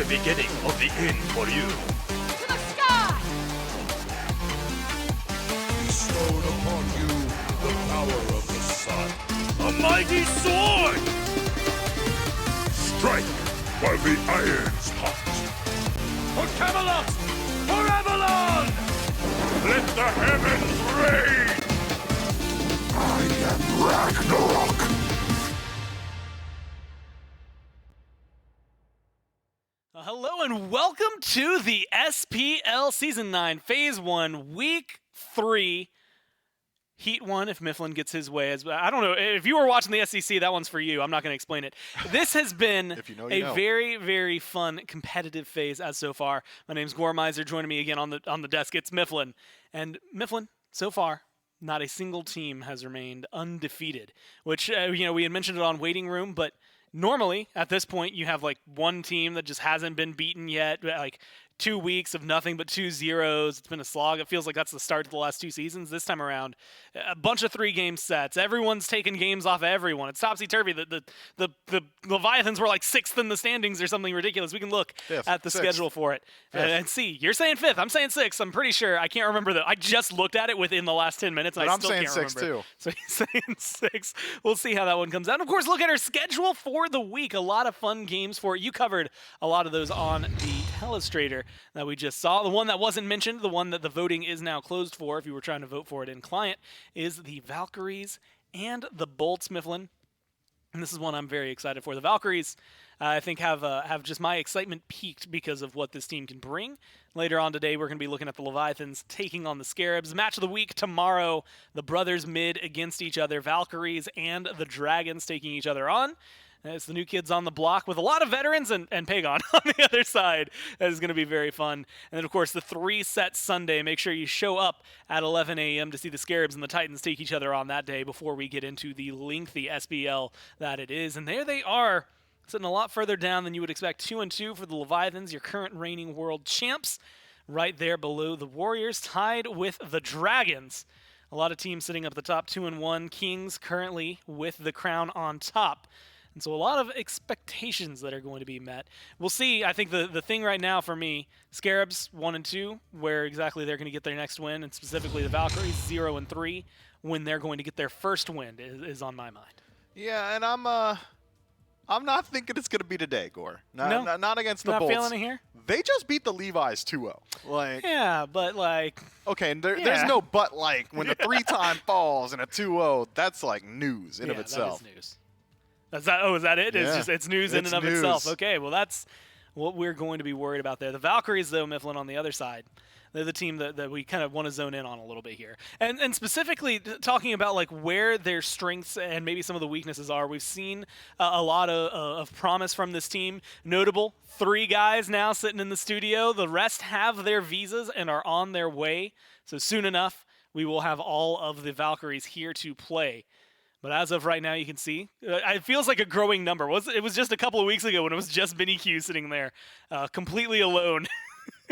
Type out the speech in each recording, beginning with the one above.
beginning of the end for you. To the sky! Bestowed upon you the power of the sun. A mighty sword! Strike while the iron's hot. For Camelot! For Avalon! Let the heavens rain! I am Ragnarok! Hello and welcome to the SPL Season 9, Phase 1, Week 3, Heat 1, if Mifflin gets his way. I don't know, if you were watching the SEC, that one's for you. I'm not going to explain it. This has been very, very fun, competitive phase as so far. My name's Gormizer. Joining me again on the desk, it's Mifflin. And Mifflin, so far, not a single team has remained undefeated, which, we had mentioned it on Waiting Room, but normally, at this point, you have like one team that just hasn't been beaten yet, like 2 weeks of nothing but 2-0s. It's been a slog. It feels like that's the start of the last two seasons. This time around, a bunch of 3-game sets. Everyone's taking games off of everyone. It's topsy-turvy. The Leviathans were like 6th in the standings or something ridiculous. We can look at the schedule for it and see. You're saying 5th. I'm saying 6th. I'm pretty sure. I can't remember that. I just looked at it within the last 10 minutes, and but I I'm still saying can't 6 remember. too. So he's saying 6. We'll see how that one comes out. And of course, look at our schedule for the week. A lot of fun games for it. You covered a lot of those on the Telestrator that we just saw. The one that wasn't mentioned, the one that the voting is now closed for, if you were trying to vote for it in client, is the Valkyries and the Bolts, Mifflin. And this is one I'm very excited for. The Valkyries, I think, have just my excitement peaked because of what this team can bring. Later on today, we're going to be looking at the Leviathans taking on the Scarabs. Match of the week tomorrow, the brothers mid against each other, Valkyries and the Dragons taking each other on. It's the new kids on the block with a lot of veterans and Pagon on the other side. That is going to be very fun. And then, of course, the 3-set Sunday. Make sure you show up at 11 a.m. to see the Scarabs and the Titans take each other on that day before we get into the lengthy SBL that it is. And there they are, sitting a lot further down than you would expect. 2-2 for the Leviathans, your current reigning world champs. Right there below the Warriors, tied with the Dragons. A lot of teams sitting up at the top, 2-1. Kings currently with the crown on top. And so a lot of expectations that are going to be met. We'll see. I think the thing right now for me, Scarabs 1-2, where exactly they're going to get their next win, and specifically the Valkyries 0-3, when they're going to get their first win is on my mind. Yeah, and I'm not thinking it's going to be today, Gore. Not against the Bolts. Not feeling it here? They just beat the Levi's 2-0. Yeah, but okay, and there's no but when the 3-time falls and a 2-0, that's like news in of itself. That is news. Is that it? Yeah. It's news in and of itself. Okay, well, that's what we're going to be worried about there. The Valkyries, though, Mifflin, on the other side, they're the team that we kind of want to zone in on a little bit here. And specifically talking about where their strengths and maybe some of the weaknesses are. We've seen a lot of promise from this team. Notable, 3 guys now sitting in the studio. The rest have their visas and are on their way. So soon enough, we will have all of the Valkyries here to play. But as of right now, you can see, it feels like a growing number. It was just a couple of weeks ago when it was just Benny Q sitting there, completely alone.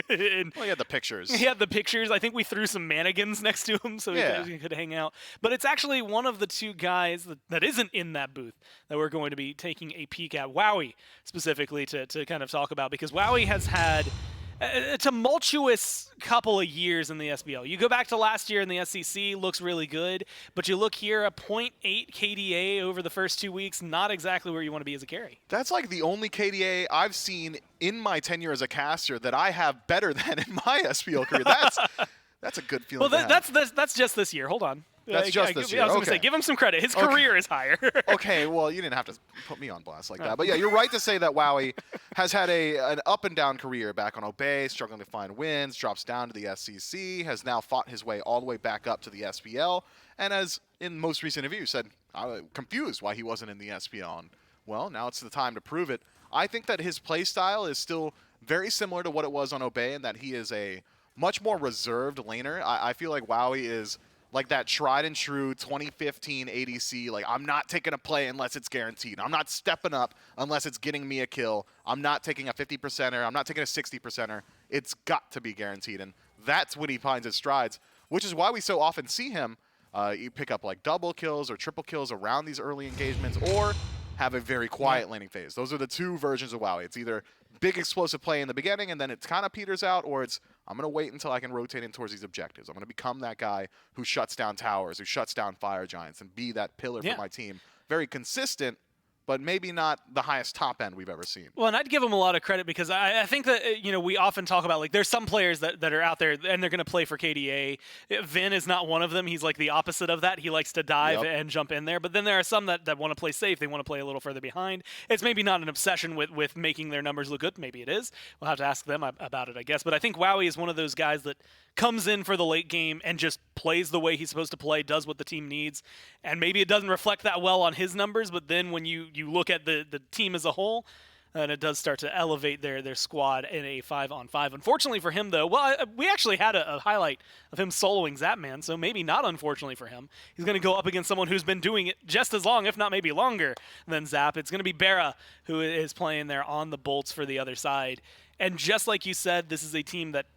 Well, he had the pictures. He had the pictures. I think we threw some mannequins next to him so he could hang out. But it's actually one of the 2 guys that isn't in that booth that we're going to be taking a peek at. Wowie, specifically, to kind of talk about, because Wowie has had a tumultuous couple of years in the SBL. You go back to last year in the SEC, looks really good, but you look here, a 0.8 KDA over the first 2 weeks, not exactly where you want to be as a carry. That's like the only KDA I've seen in my tenure as a caster that I have better than in my SBL career. That's a good feeling. Well, that's just this year. Hold on. That's just this year. I was going to say, give him some credit. His career is higher. Okay, well, you didn't have to put me on blast like that. But yeah, you're right to say that Wowie has had an up-and-down career back on Obey, struggling to find wins, drops down to the SEC, has now fought his way all the way back up to the SBL, and as in most recent interviews said, I was confused why he wasn't in the SBL. And, well, now it's the time to prove it. I think that his play style is still very similar to what it was on Obey, and that he is a much more reserved laner. I feel like Wowie is like that tried and true 2015 ADC, I'm not taking a play unless it's guaranteed. I'm not stepping up unless it's getting me a kill. I'm not taking a 50%er. I'm not taking a 60%er. It's got to be guaranteed. And that's when he finds his strides, which is why we so often see him you pick up double kills or triple kills around these early engagements, or have a very quiet laning phase. Those are the two versions of WoW. It's either big explosive play in the beginning and then it kind of peters out, or it's I'm going to wait until I can rotate in towards these objectives. I'm going to become that guy who shuts down towers, who shuts down fire giants, and be that pillar for my team. Very consistent, but maybe not the highest top end we've ever seen. Well, and I'd give him a lot of credit because I think that, we often talk about, like, there's some players that are out there and they're going to play for KDA. Vin is not one of them. He's like the opposite of that. He likes to dive and jump in there. But then there are some that want to play safe. They want to play a little further behind. It's maybe not an obsession with making their numbers look good. Maybe it is. We'll have to ask them about it, I guess. But I think Wowie is one of those guys that comes in for the late game and just plays the way he's supposed to play, does what the team needs. And maybe it doesn't reflect that well on his numbers, but then when you look at the team as a whole, and it does start to elevate their squad in a 5-on-5. Unfortunately for him, though, we actually had a highlight of him soloing Zapman, so maybe not unfortunately for him. He's going to go up against someone who's been doing it just as long, if not maybe longer, than Zap. It's going to be Bera, who is playing there on the bolts for the other side. And just like you said, this is a team that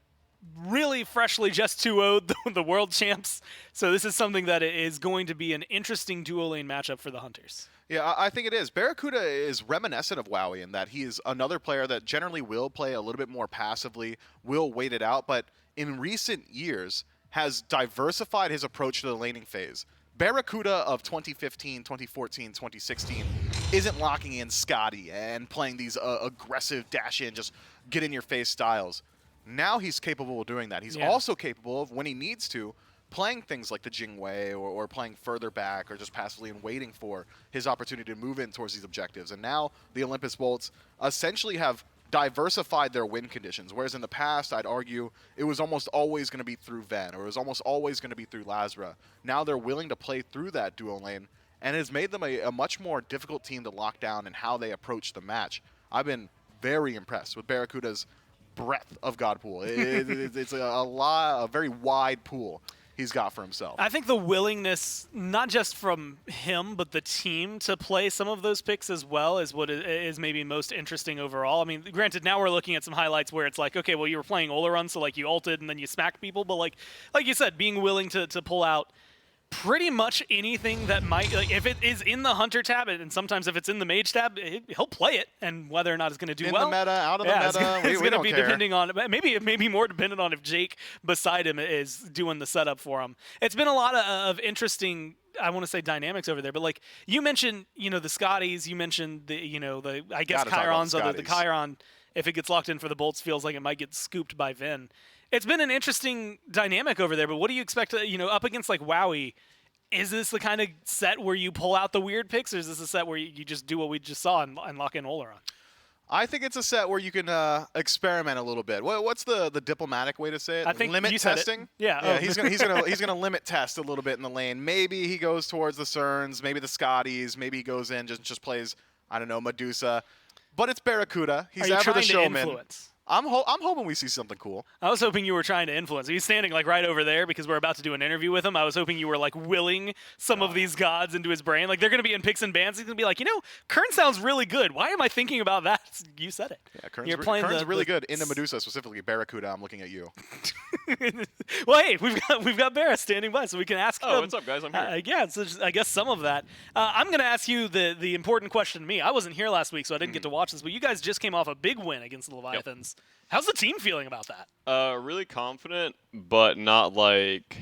really freshly just 2-0'd the world champs. So this is something that is going to be an interesting dual lane matchup for the Hunters. Yeah, I think it is. Barracuda is reminiscent of Wowie in that he is another player that generally will play a little bit more passively, will wait it out, but in recent years has diversified his approach to the laning phase. Barracuda of 2015, 2014, 2016 isn't locking in Scotty and playing these aggressive dash-in, just get-in-your-face styles. Now he's capable of doing that. He's also capable of, when he needs to, playing things like the Jingwei or playing further back or just passively and waiting for his opportunity to move in towards these objectives. And now the Olympus Bolts essentially have diversified their win conditions, whereas in the past, I'd argue, it was almost always going to be through Ven or it was almost always going to be through Lazra. Now they're willing to play through that duo lane, and it has made them a much more difficult team to lock down in how they approach the match. I've been very impressed with Barracuda's breadth of God pool. It's a very wide pool he's got for himself. I think the willingness, not just from him, but the team to play some of those picks as well is what is maybe most interesting overall. I mean, granted, now we're looking at some highlights where it's like, okay, well, you were playing Oleron, so like you ulted and then you smacked people, but like you said, being willing to pull out pretty much anything that might, like, if it is in the Hunter tab, and sometimes if it's in the Mage tab, he'll play it, and whether or not it's going to do well. In the meta, out of the meta, it's we going to don't be care. depending on, maybe more dependent on if Jake beside him is doing the setup for him. It's been a lot of interesting, I want to say, dynamics over there, but like you mentioned, the Scotties, you mentioned the I guess Chiron's, other the Chiron, if it gets locked in for the bolts, feels like it might get scooped by Vin. It's been an interesting dynamic over there, but what do you expect up against like Wowie? Is this the kind of set where you pull out the weird picks, or is this a set where you just do what we just saw and lock in Oleron? I think it's a set where you can experiment a little bit. What's the diplomatic way to say it? I think limit you said testing. It. Yeah. Yeah, he's gonna limit test a little bit in the lane. Maybe he goes towards the Cerns, maybe the Scotties, maybe he goes in just plays, I don't know, Medusa. But it's Barracuda. He's ever the showman. Influence? I'm hoping we see something cool. I was hoping you were trying to influence. He's standing like right over there because we're about to do an interview with him. I was hoping you were like willing some of these gods into his brain. Like they're going to be in picks and bans. He's going to be like, Kern sounds really good. Why am I thinking about that? You said it. Yeah, Kern's really good. Into Medusa specifically. Barracuda, I'm looking at you. Well, hey, we've got Barra standing by, so we can ask him. What's up, guys? I'm here. Yeah, so I guess some of that. I'm going to ask you the important question to me. I wasn't here last week, so I didn't get to watch this, but you guys just came off a big win against the Leviathans. Yep. How's the team feeling about that? Really confident, but not like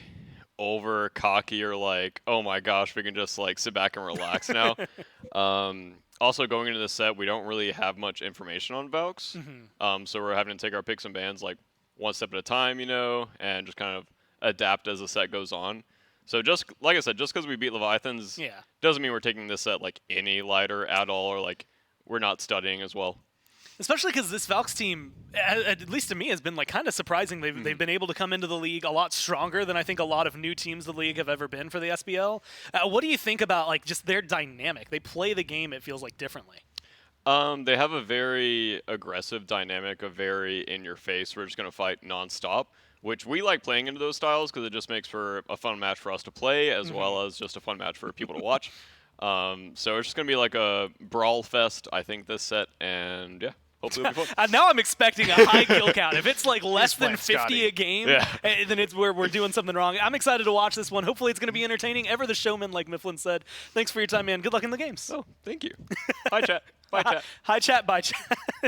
over cocky or like, oh my gosh, we can just like sit back and relax now. Also, going into the set, we don't really have much information on Valks, so we're having to take our picks and bans like one step at a time, and just kind of adapt as the set goes on. So just like I said, just because we beat Leviathans doesn't mean we're taking this set like any lighter at all, or like we're not studying as well. Especially because this Valks team, at least to me, has been like kind of surprising. They've been able to come into the league a lot stronger than I think a lot of new teams the league have ever been for the SBL. What do you think about like just their dynamic? They play the game, it feels like, differently. They have a very aggressive dynamic, a very in-your-face, we're just going to fight nonstop, which we like playing into those styles because it just makes for a fun match for us to play as well as just a fun match for people to watch. So it's just going to be like a brawl fest, I think, this set, and yeah. Hopefully it'll be fun. Now I'm expecting a high kill count. If it's like less than playing 50 Scotty. a game, Yeah. then it's where we're doing something wrong. I'm excited to watch this one. Hopefully it's going to be entertaining. Ever the showman, like Mifflin said. Thanks for your time, man. Good luck in the games. Oh, thank you. Bye, chat. Bye, chat. Hi chat, bye chat.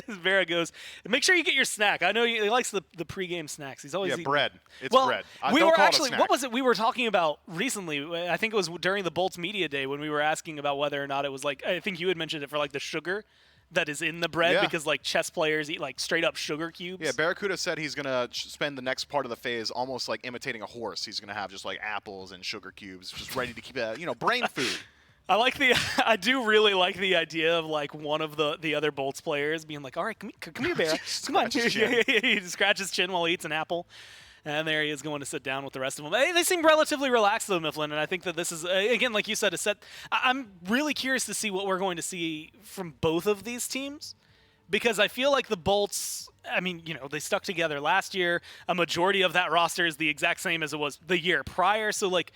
Vera goes, make sure you get your snack. I know he likes the pregame snacks. He's always Yeah, eating bread. It's well, bread. we Don't were call it a actually, snack. what was it we were talking about recently? I think it was during the Bolts Media Day when we were asking about whether or not it was like, I think you had mentioned it for like the sugar that is in the bread Yeah. because like chess players eat like straight up sugar cubes. Yeah, Barracuda said he's going to spend the next part of the phase almost like imitating a horse. He's going to have just like apples and sugar cubes just ready to keep brain food. I like I do really like the idea of like one of the other Bolts players being like, all right, come here, Bear. Come on. Scratch his chin. He scratches his chin while he eats an apple. And there he is going to sit down with the rest of them. They seem relatively relaxed, though, Mifflin, and I think that this is, again, like you said, a set. I'm really curious to see what we're going to see from both of these teams because I feel like the Bolts, I mean, they stuck together last year. A majority of that roster is the exact same as it was the year prior, so, like,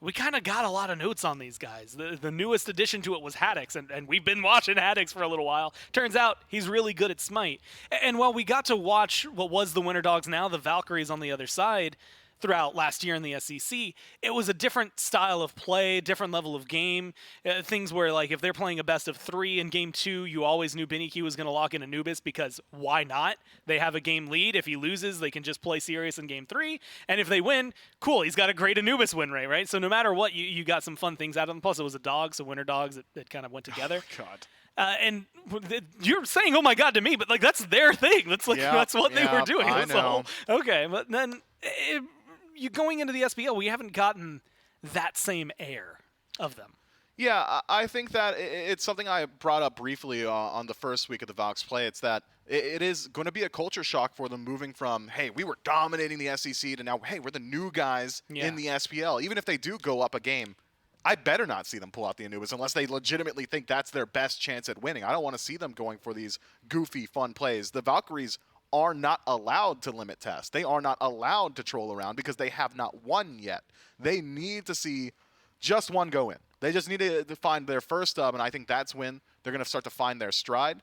we kind of got a lot of notes on these guys. The newest addition to it was Haddix, and we've been watching Haddix for a little while. Turns out he's really good at SMITE. And while we got to watch what was the Winter Dogs, now the Valkyries on the other side, throughout last year in the SEC, it was a different style of play, different level of game. Things where, like, if they're playing a best of 3 in Game 2, you always knew Benicky was going to lock in Anubis because why not? They have a game lead. If he loses, they can just play serious in Game 3. And if they win, cool, he's got a great Anubis win rate, right? So no matter what, you got some fun things out of them. Plus, it was a dog, so Winter Dogs, it kind of went together. Oh, God. And you're saying, "Oh my God," to me, but like that's their thing. That's like Yeah, that's what they were yeah, doing. I That's the whole- know. okay, but then you going into the SPL, we haven't gotten that same air of them. Yeah, I think that it's something I brought up briefly on the first week of the Valks play. It's that it is going to be a culture shock for them moving from, hey, we were dominating the SEC to now, hey, we're the new guys in the SPL. Even if they do go up a game, I better not see them pull out the Anubis unless they legitimately think that's their best chance at winning. I don't want to see them going for these goofy, fun plays. The Valkyries are not allowed to limit test. They are not allowed to troll around because they have not won yet. They need to see just one go in. They just need to find their first dub, and I think that's when they're going to start to find their stride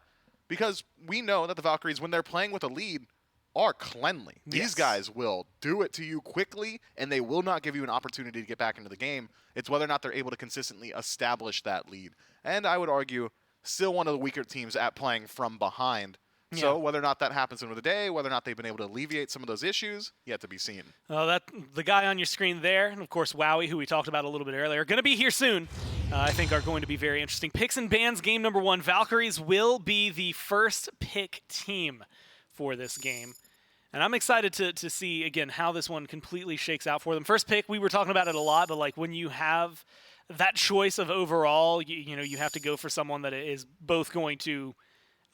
because we know that the Valkyries, when they're playing with a lead, are cleanly. These guys will do it to you quickly, and they will not give you an opportunity to get back into the game. It's whether or not they're able to consistently establish that lead. And I would argue, still one of the weaker teams at playing from behind. So whether or not that happens over the day, whether or not they've been able to alleviate some of those issues, yet to be seen. The guy on your screen there, and of course Wowie, who we talked about a little bit earlier, are going to be here soon. I think are going to be very interesting. Picks and bans game number 1. Valkyries will be the first pick team for this game. And I'm excited to see, again, how this one completely shakes out for them. First pick, we were talking about it a lot, but like when you have that choice of overall, you have to go for someone that is both going to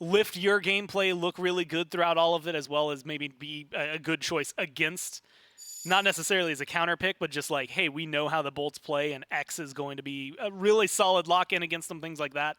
lift your gameplay, look really good throughout all of it, as well as maybe be a good choice against, not necessarily as a counter pick, but just like, hey, we know how the Bolts play, and X is going to be a really solid lock-in against them, things like that.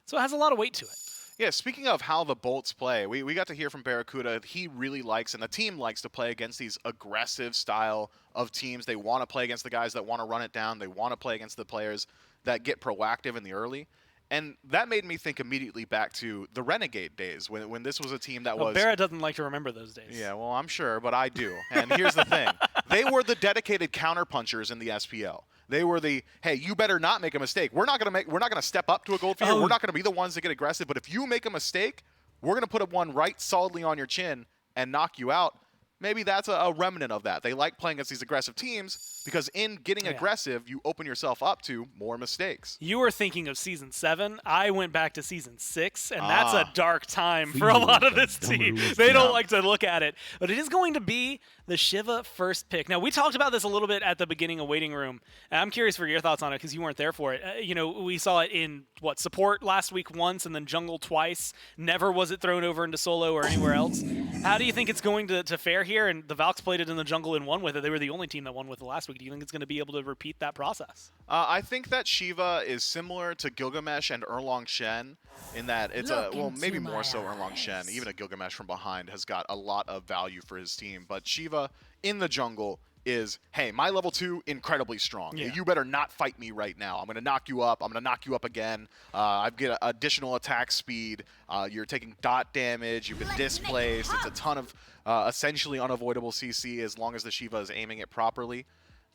So it has a lot of weight to it. Yeah, speaking of how the Bolts play, we got to hear from Barracuda. He really likes, and the team likes to play against these aggressive style of teams. They want to play against the guys that want to run it down. They want to play against the players that get proactive in the early. And that made me think immediately back to the Renegade days when this was a team that was... Barra doesn't like to remember those days. Yeah, well, I'm sure, but I do. And here's the thing. They were the dedicated counterpunchers in the SPL. They were the, hey, you better not make a mistake. We're not going to step up to a gold feeder. We're not going to be the ones that get aggressive. But if you make a mistake, we're going to put one right solidly on your chin and knock you out. Maybe that's a remnant of that. They like playing against these aggressive teams because in getting aggressive, you open yourself up to more mistakes. You were thinking of Season 7. I went back to Season 6, and that's a dark time for a lot of this team. They don't like to look at it. But it is going to be the Shiva first pick. Now, we talked about this a little bit at the beginning of Waiting Room, and I'm curious for your thoughts on it because you weren't there for it. We saw it in, support last week once and then jungle twice. Never was it thrown over into solo or anywhere else. How do you think it's going to fare here? And the Valks played it in the jungle and won with it. They were the only team that won with it last week. Do you think it's going to be able to repeat that process? I think that Shiva is similar to Gilgamesh and Erlong Shen in that it's maybe more so Erlong Shen. Even a Gilgamesh from behind has got a lot of value for his team. But Shiva in the jungle is, hey, my level 2, incredibly strong. Yeah. You better not fight me right now. I'm going to knock you up. I'm going to knock you up again. I've got additional attack speed. You're taking dot damage. You've been displaced. It's a ton of essentially unavoidable CC as long as the Shiva is aiming it properly.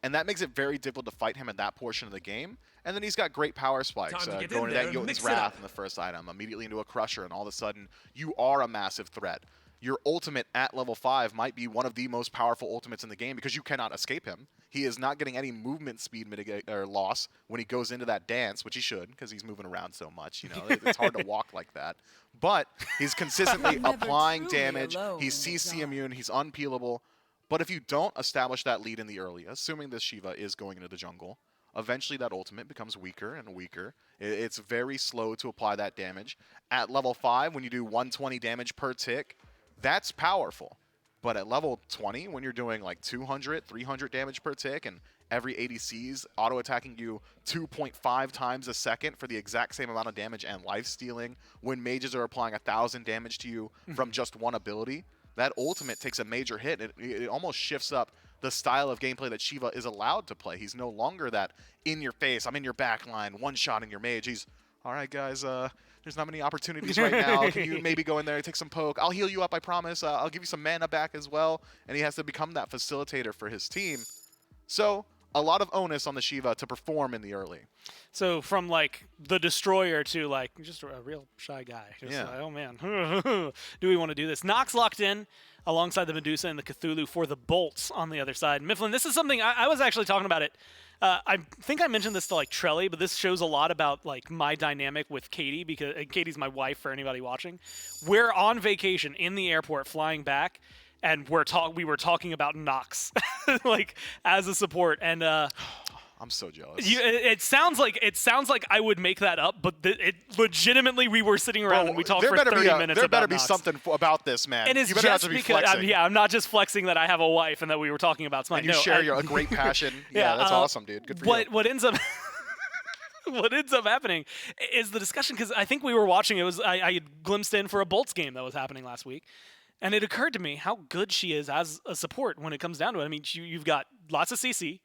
And that makes it very difficult to fight him in that portion of the game. And then he's got great power spikes. Time to get Going in to there that and Jotun's mix it up. Wrath in the first item, immediately into a Crusher, and all of a sudden, you are a massive threat. Your ultimate at level 5 might be one of the most powerful ultimates in the game because you cannot escape him. He is not getting any movement speed loss when he goes into that dance, which he should because he's moving around so much. You know, it's hard to walk like that. But he's consistently applying damage. He's CC immune. He's unpeelable. But if you don't establish that lead in the early, assuming this Shiva is going into the jungle, eventually that ultimate becomes weaker and weaker. It's very slow to apply that damage. At level 5, when you do 120 damage per tick, that's powerful. But at level 20, when you're doing like 200, 300 damage per tick, and every ADC's auto-attacking you 2.5 times a second for the exact same amount of damage and life-stealing, when mages are applying 1,000 damage to you from just one ability, that ultimate takes a major hit. It almost shifts up the style of gameplay that Shiva is allowed to play. He's no longer that in-your-face, I'm in your back line, one-shotting your mage. He's, all right, guys, there's not many opportunities right now. Can you maybe go in there and take some poke? I'll heal you up, I promise. I'll give you some mana back as well. And he has to become that facilitator for his team. So a lot of onus on the Shiva to perform in the early. So from like the destroyer to like just a real shy guy. Just Yeah. like, oh man, do we want to do this? Nox locked in alongside the Medusa and the Cthulhu for the bolts on the other side. Mifflin, this is something I was actually talking about it. I think I mentioned this to like Trelly, but this shows a lot about like my dynamic with Katie because Katie's my wife for anybody watching. We're on vacation in the airport flying back, and we were talking about Nox like as a support, and I'm so jealous. it sounds like I would make that up, but it legitimately we were sitting around and we talked for 30 minutes There about better be Nox. something about this, man. And it's you better not just be because flexing. I'm not just flexing that I have a wife and that we were talking about SMITE. And you No, share a great passion. Yeah, that's awesome, dude. Good for you. What ends up what ends up happening is the discussion, because I think we were watching. It was I had glimpsed in for a Bolts game that was happening last week, and it occurred to me how good she is as a support when it comes down to it. I mean, you've got lots of CC.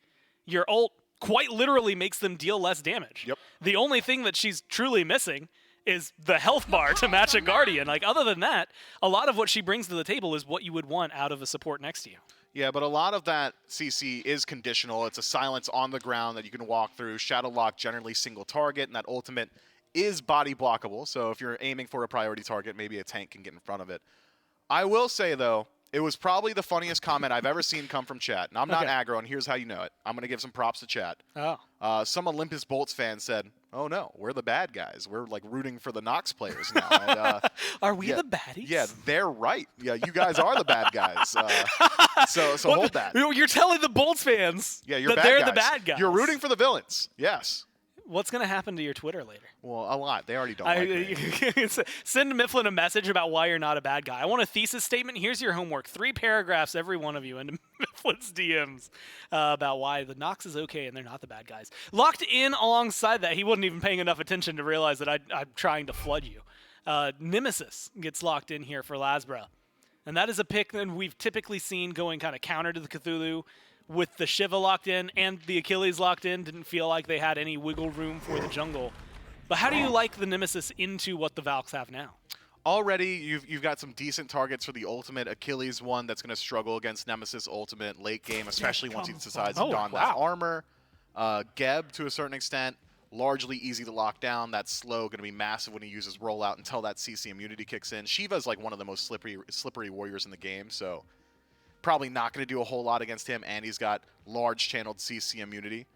Your ult quite literally makes them deal less damage. Yep. The only thing that she's truly missing is the health bar to match a Guardian. Like, other than that, a lot of what she brings to the table is what you would want out of a support next to you. Yeah, but a lot of that CC is conditional. It's a silence on the ground that you can walk through. Shadow Lock, generally single target, and that ultimate is body blockable. So if you're aiming for a priority target, maybe a tank can get in front of it. I will say, though, it was probably the funniest comment I've ever seen come from chat. And I'm not aggro, and here's how you know it. I'm going to give some props to chat. Oh. Some Olympus Bolts fans said, oh, no, we're the bad guys. We're, like, rooting for the Nox players now. And, Are we yeah, the baddies? Yeah, they're right. Yeah, you guys are the bad guys. So hold that. You're telling the Bolts fans Yeah, you're that bad they're guys. the bad guys. You're rooting for the villains. Yes. What's going to happen to your Twitter later? Well, a lot. They already don't like me. Send Mifflin a message about why you're not a bad guy. I want a thesis statement. Here's your homework. 3 paragraphs, every one of you, into Mifflin's DMs about why the Nox is okay and they're not the bad guys. Locked in alongside that, he wasn't even paying enough attention to realize that I'm trying to flood you. Nemesis gets locked in here for Lasbra. And that is a pick that we've typically seen going kind of counter to the Cthulhu. With the Shiva locked in and the Achilles locked in, didn't feel like they had any wiggle room for the jungle. But how do you like the Nemesis into what the Valks have now? Already, you've got some decent targets for the ultimate. Achilles one that's going to struggle against Nemesis ultimate late game, especially once he decides to don that armor. Geb, to a certain extent, largely easy to lock down. That's slow, going to be massive when he uses rollout until that CC immunity kicks in. Shiva's like one of the most slippery warriors in the game, so probably not going to do a whole lot against him, and he's got large channeled CC immunity.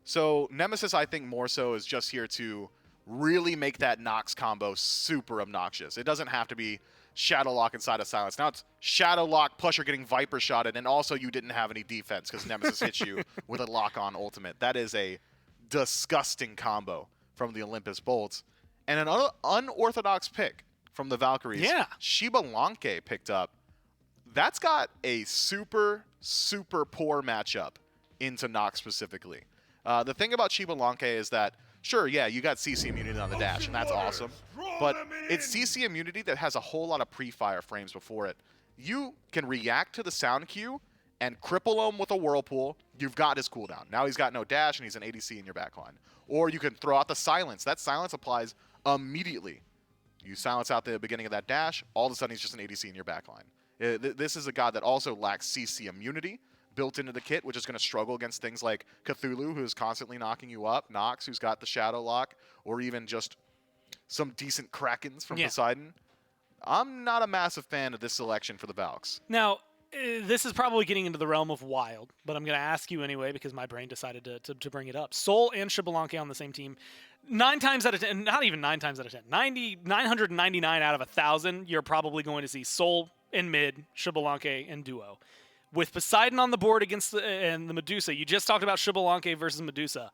So Nemesis, I think, more so is just here to really make that Nox combo super obnoxious. It doesn't have to be Shadow Lock inside of Silence. Now it's Shadow Lock plus you're getting Viper shotted, and also you didn't have any defense because Nemesis hits you with a lock-on ultimate. That is a disgusting combo from the Olympus Bolts. And an unorthodox pick from the Valkyries. Yeah. Shiba Lanke picked up. That's got a super, super poor matchup into Nox specifically. The thing about Shiba Lanke is that, sure, yeah, you got CC immunity on the dash, and that's awesome. But it's CC immunity that has a whole lot of pre-fire frames before it. You can react to the sound cue and cripple him with a Whirlpool, you've got his cooldown. Now he's got no dash, and he's an ADC in your backline. Or you can throw out the silence. That silence applies immediately. You silence out the beginning of that dash, all of a sudden he's just an ADC in your backline. This is a god that also lacks CC immunity built into the kit, which is going to struggle against things like Cthulhu, who's constantly knocking you up, Nox, who's got the Shadow Lock, or even just some decent Krakens from Poseidon. I'm not a massive fan of this selection for the Valks. Now, this is probably getting into the realm of wild, but I'm going to ask you anyway because my brain decided to bring it up. Soul and Xbalanque on the same team. 9 times out of 10, not even 9 times out of 10, 999 out of 1,000, you're probably going to see Soul in mid, Xbalanque in duo. With Poseidon on the board against the Medusa, you just talked about Xbalanque versus Medusa.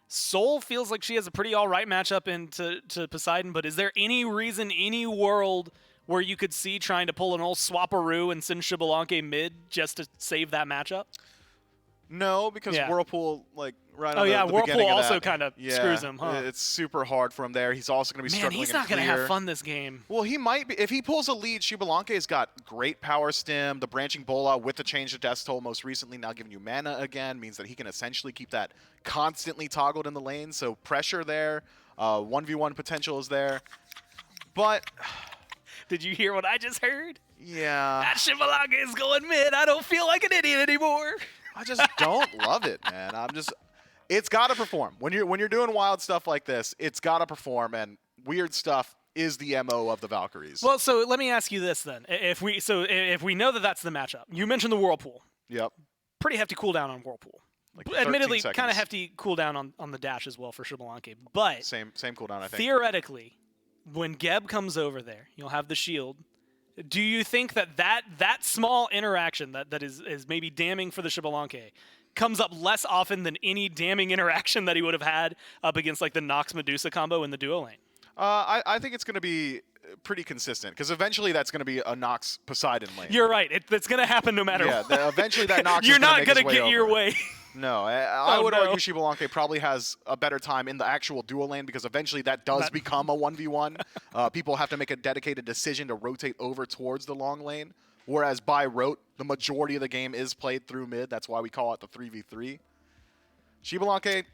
Soul feels like she has a pretty all-right matchup into Poseidon, but is there any reason, any world where you could see trying to pull an old swapperoo and send Xbalanque mid just to save that matchup? No, because Whirlpool, like, right on the Whirlpool beginning of also kind of screws him, huh? It's super hard for him there. He's also going to be struggling. He's not going to have fun this game. Well, he might be. If he pulls a lead, Xbalanque's got great power stem. The branching bola with the change to Death's Toll most recently, now giving you mana again, means that he can essentially keep that constantly toggled in the lane. So pressure there, 1v1 potential is there. But did you hear what I just heard? Yeah. That Xbalanque is going mid. I don't feel like an idiot anymore. I just don't love it, man. It's got to perform. When you're doing wild stuff like this, it's got to perform, and weird stuff is the MO of the Valkyries. Well, so let me ask you this then. If we know that that's the matchup, you mentioned the Whirlpool. Yep. Pretty hefty cooldown on Whirlpool. Like admittedly, kind of hefty cooldown on the dash as well for Xbalanque. But same cooldown, I think. Theoretically, when Geb comes over there, you'll have the shield. Do you think that small interaction that is maybe damning for the Xbalanque comes up less often than any damning interaction that he would have had up against like the Nox Medusa combo in the duo lane? I think it's going to be pretty consistent because eventually that's going to be a Nox Poseidon lane. You're right. It's going to happen no matter what. Yeah, eventually that Nox You're is not going to get your way. No, I would argue Xbalanque probably has a better time in the actual dual lane because eventually that does become a 1v1. People have to make a dedicated decision to rotate over towards the long lane, whereas by rote, the majority of the game is played through mid. That's why we call it the 3v3. Xbalanque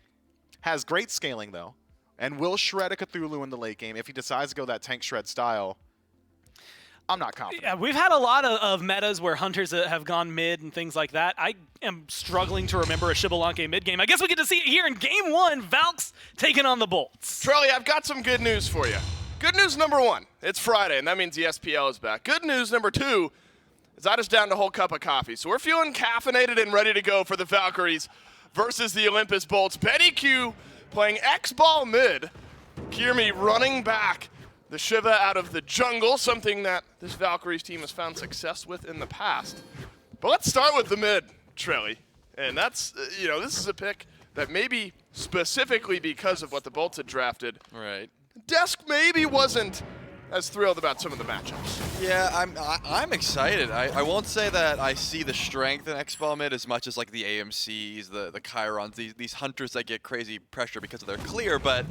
has great scaling, though, and will shred a Cthulhu in the late game if he decides to go that tank shred style. I'm not confident. Yeah, we've had a lot of metas where hunters have gone mid and things like that. I am struggling to remember a Xbalanque mid game. I guess we get to see it here in game 1. Valks taking on the Bolts. Trelly, I've got some good news for you. Good news number 1, it's Friday, and that means the SPL is back. Good news number 2 is I just downed a whole cup of coffee. So we're feeling caffeinated and ready to go for the Valkyries versus the Olympus Bolts. Benny Q playing X-Ball mid. Kirmi running back the Shiva out of the jungle, something that this Valkyries team has found success with in the past. But let's start with the mid, Trelly. And that's, this is a pick that maybe specifically because of what the Bolts had drafted. Right. Desk maybe wasn't as thrilled about some of the matchups. Yeah, I'm excited. I won't say that I see the strength in X-Ball mid as much as like the AMCs, the Chirons, these hunters that get crazy pressure because of their clear, but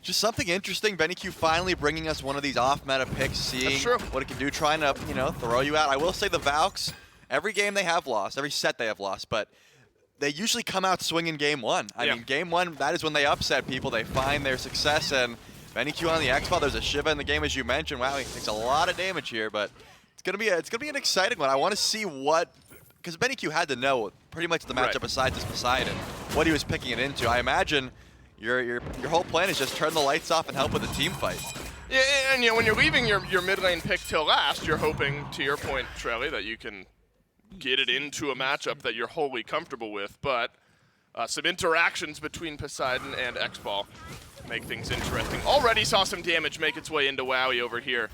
just something interesting. Benny Q finally bringing us one of these off-meta picks, seeing what it can do, trying to, throw you out. I will say the Valks, every game they have lost, every set they have lost, but they usually come out swinging game 1. I mean, game 1, that is when they upset people. They find their success, and Benny Q on the X-Ball, there's a Shiva in the game, as you mentioned. Wow, he takes a lot of damage here, but it's gonna be an exciting one. I want to see because Benny Q had to know pretty much the matchup besides this Poseidon, what he was picking it into. I imagine your whole plan is just turn the lights off and help with the team fight. Yeah, and when you're leaving your mid lane pick till last, you're hoping, to your point, Trelly, that you can get it into a matchup that you're wholly comfortable with. But some interactions between Poseidon and X-Ball make things interesting. Already saw some damage make its way into Wowie over here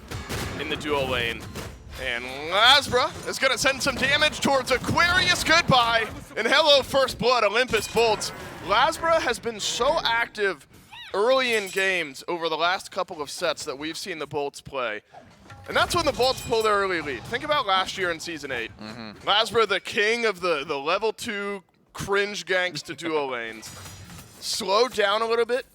in the dual lane. And Lasbra is going to send some damage towards Aquarius. Goodbye. And hello, First Blood, Olympus Bolts. Lasbra has been so active early in games over the last couple of sets that we've seen the Bolts play. And that's when the Bolts pull their early lead. Think about last year in Season 8. Lasbra, the king of the level 2 cringe ganks to duo lanes, slowed down a little bit.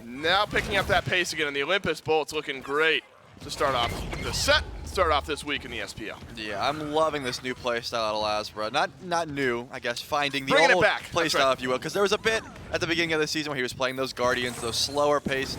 Now picking up that pace again, and the Olympus Bolts looking great to start off the set. start off this week in the SPL. Yeah, I'm loving this new playstyle out of Lasbra. Not new, I guess, finding the Bringing it old back. That's playstyle, right. if you will, because there was a bit at the beginning of the season where he was playing those Guardians, those slower paced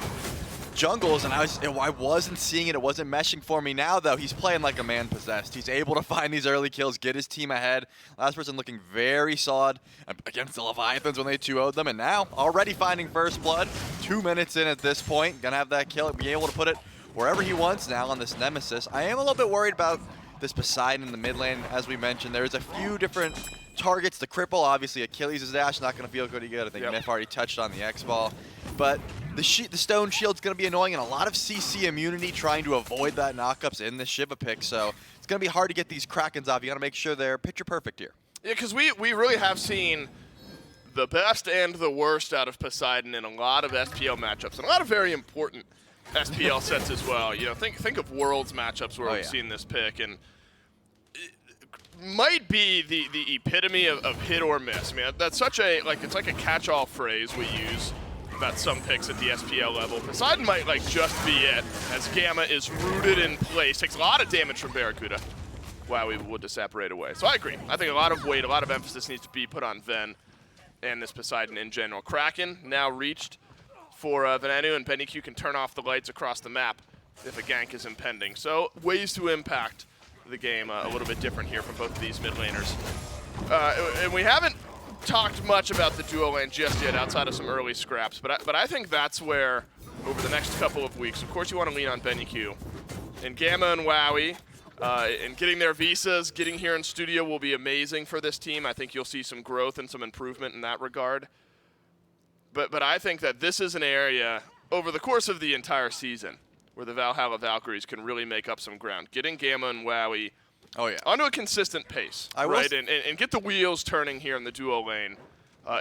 jungles, and I wasn't seeing it. It wasn't meshing for me. Now, though, he's playing like a man possessed. He's able to find these early kills, get his team ahead. Last person looking very solid against the Leviathans when they 2-0'd them, and now already finding first blood. 2 minutes in at this point, gonna have that kill, be able to put it wherever he wants now on this Nemesis. I am a little bit worried about this Poseidon in the mid lane. As we mentioned, there's a few different targets. The cripple, obviously, Achilles' dash, not going to feel pretty good. I think Myth already touched on the X-Ball. But the stone shield's going to be annoying, and a lot of CC immunity trying to avoid that knockups in this Shiva pick. So it's going to be hard to get these Krakens off. You got to make sure they're picture perfect here. Yeah, because we really have seen the best and the worst out of Poseidon in a lot of SPL matchups, and a lot of very important SPL sets as well. You know, think of Worlds matchups where we've seen this pick, and might be the epitome of hit or miss. I mean, that's such a, it's like a catch-all phrase we use about some picks at the SPL level. Poseidon might just be it, as Gamma is rooted in place, takes a lot of damage from Barracuda. Wow, we would to separate away. So I agree. I think a lot of weight, a lot of emphasis needs to be put on Ven and this Poseidon in general. Kraken now reached for Venenu, and BennyQ can turn off the lights across the map if a gank is impending. So ways to impact the game a little bit different here from both of these mid laners. And we haven't talked much about the duo lane just yet outside of some early scraps, but I think that's where, over the next couple of weeks, of course you want to lean on BennyQ. And Gamma and Wowie, and getting their visas, getting here in studio will be amazing for this team. I think you'll see some growth and some improvement in that regard. But I think that this is an area, over the course of the entire season, where the Valhalla Valkyries can really make up some ground. Getting Gamma and Wowie onto a consistent pace, right? And get the wheels turning here in the duo lane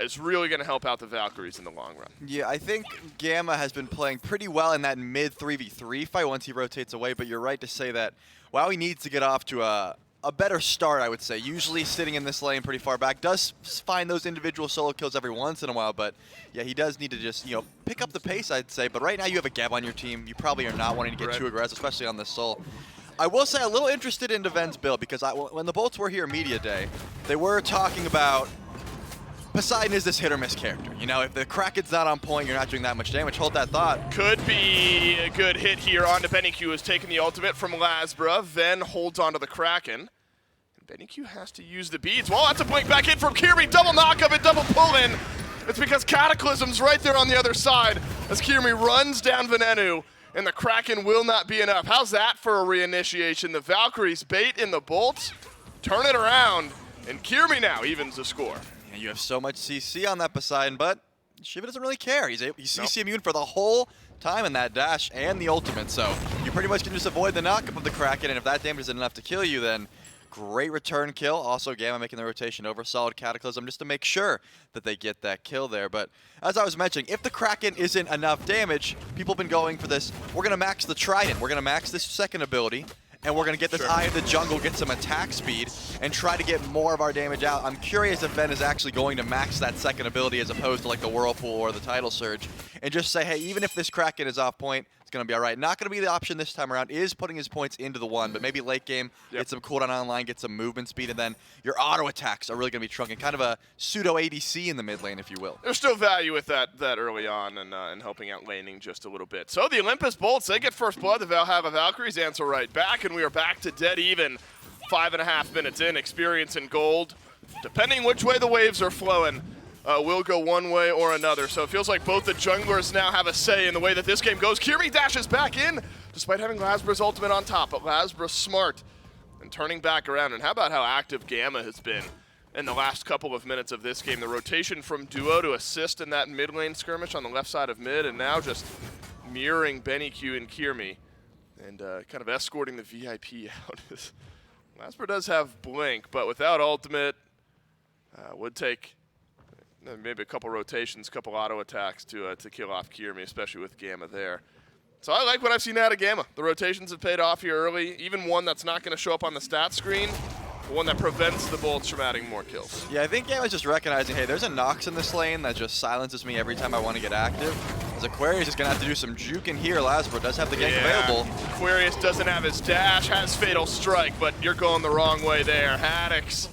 is really going to help out the Valkyries in the long run. Yeah, I think Gamma has been playing pretty well in that mid 3v3 fight once he rotates away, but you're right to say that Wowie needs to get off to a better start, I would say. Usually sitting in this lane pretty far back, does find those individual solo kills every once in a while, but yeah, he does need to just, pick up the pace, I'd say. But right now you have a Geb on your team. You probably are not wanting to get too aggressive, especially on this Soul. I will say a little interested in Ven's build, because when the Bolts were here Media Day, they were talking about Poseidon is this hit or miss character. If the Kraken's not on point, you're not doing that much damage. Hold that thought. Could be a good hit here onto BennyQ, who's taking the ultimate from Lasbra. Ven holds onto the Kraken. BennyQ has to use the beads. Well, that's a blink back in from Kirmi. Double knockup and double pull in. It's because Cataclysm's right there on the other side as Kirmi runs down Venenu, and the Kraken will not be enough. How's that for a reinitiation? The Valkyries bait in the bolts, turn it around, and Kirmi now evens the score. Yeah, you have so much CC on that Poseidon, but Shiva doesn't really care. He's CC immune for the whole time in that dash and the ultimate, so you pretty much can just avoid the knockup of the Kraken, and if that damage isn't enough to kill you, then great return kill. Also, Gamma making the rotation over solid Cataclysm just to make sure that they get that kill there. But as I was mentioning, if the Kraken isn't enough damage, people have been going for this. We're going to max the Trident. We're going to max this second ability, and we're going to get this Eye of the Jungle, get some attack speed, and try to get more of our damage out. I'm curious if Ven is actually going to max that second ability as opposed to like the Whirlpool or the Tidal Surge, and just say, hey, even if this Kraken is off point, it's going to be all right. Not going to be the option this time around, is putting his points into the one, but maybe late game, get some cooldown online, get some movement speed, and then your auto attacks are really going to be trunking. Kind of a pseudo ADC in the mid lane, if you will. There's still value with that early on and helping out laning just a little bit. So the Olympus Bolts, they get first blood. The Valhalla Valkyries answer right back, and we are back to dead even. 5.5 minutes in, experience in gold. Depending which way the waves are flowing, will go one way or another. So it feels like both the junglers now have a say in the way that this game goes. Kirmi dashes back in, despite having Lasbra's ultimate on top, but Lasbra smart and turning back around. And how about how active Gamma has been in the last couple of minutes of this game? The rotation from duo to assist in that mid lane skirmish on the left side of mid, and now just mirroring BennyQ and Kirmi and kind of escorting the VIP out. Lasbra does have Blink, but without ultimate, would take maybe a couple rotations, a couple auto attacks to kill off Kirmi, especially with Gamma there. So I like what I've seen out of Gamma. The rotations have paid off here early. Even one that's not going to show up on the stat screen The one that prevents the Bolts from adding more kills. Yeah, I think Gamma's just recognizing, hey, there's a Nox in this lane that just silences me every time I want to get active. As Aquarius is going to have to do some juke in here. Lasbro does have the gank available. Aquarius doesn't have his dash, has Fatal Strike, but you're going the wrong way there. Haddix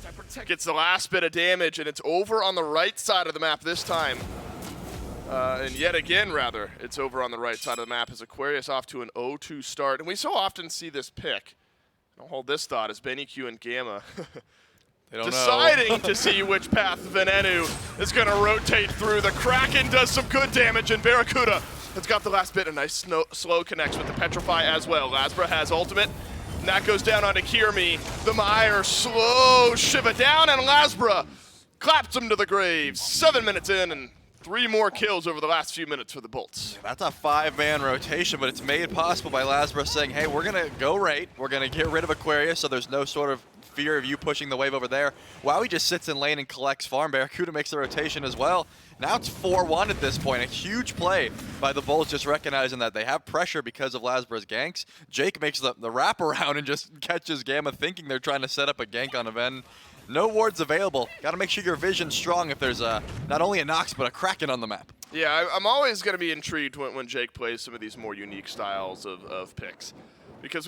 gets the last bit of damage, and it's over on the right side of the map this time. And yet again, rather, it's over on the right side of the map as Aquarius off to an 0-2 start. And we so often see this pick. I'll hold this thought as BennyQ and Gamma They don't deciding to see which path Venenu is going to rotate through. The Kraken does some good damage, and Barracuda has got the last bit. A nice slow connects with the Petrify as well. Lasbra has ultimate, and that goes down onto Kirmi. The Mire slow Shiva down, and Lasbra claps him to the grave. 7 minutes in, and 3 more kills over the last few minutes for the Bolts. That's a 5-man rotation, but it's made possible by Lasbra saying, hey, we're going to go right. We're going to get rid of Aquarius, so there's no sort of fear of you pushing the wave over there. Wowie just sits in lane and collects farm. Barracuda makes the rotation as well. Now it's 4-1 at this point. A huge play by the Bolts, just recognizing that they have pressure because of Lasbra's ganks. Jake makes the wraparound and just catches Gamma thinking they're trying to set up a gank on a Ven. No wards available. Got to make sure your vision's strong if there's not only a Nox, but a Kraken on the map. Yeah, I'm always going to be intrigued when Jake plays some of these more unique styles of picks. Because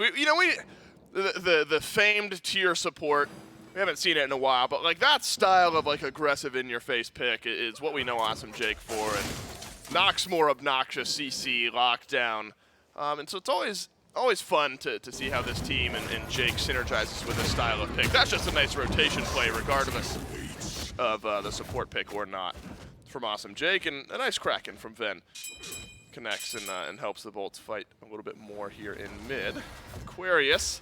the famed tier support, we haven't seen it in a while, but like that style of like aggressive in-your-face pick is what we know Awesome Jake for, and Nox more obnoxious CC lockdown, and so it's always fun to see how this team and Jake synergizes with this style of pick. That's just a nice rotation play regardless of the support pick or not from Awesome Jake, and a nice Kraken from Ven. Connects and helps the Bolts fight a little bit more here in mid. Aquarius,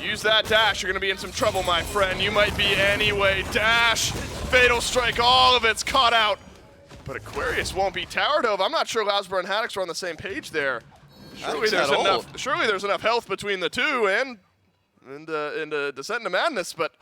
use that dash. You're going to be in some trouble, my friend. You might be anyway. Dash, Fatal Strike, all of it's caught out. But Aquarius won't be tower dove. I'm not sure Lasbra and Haddix are on the same page there. Surely there's enough health between the two and Descent into Madness, but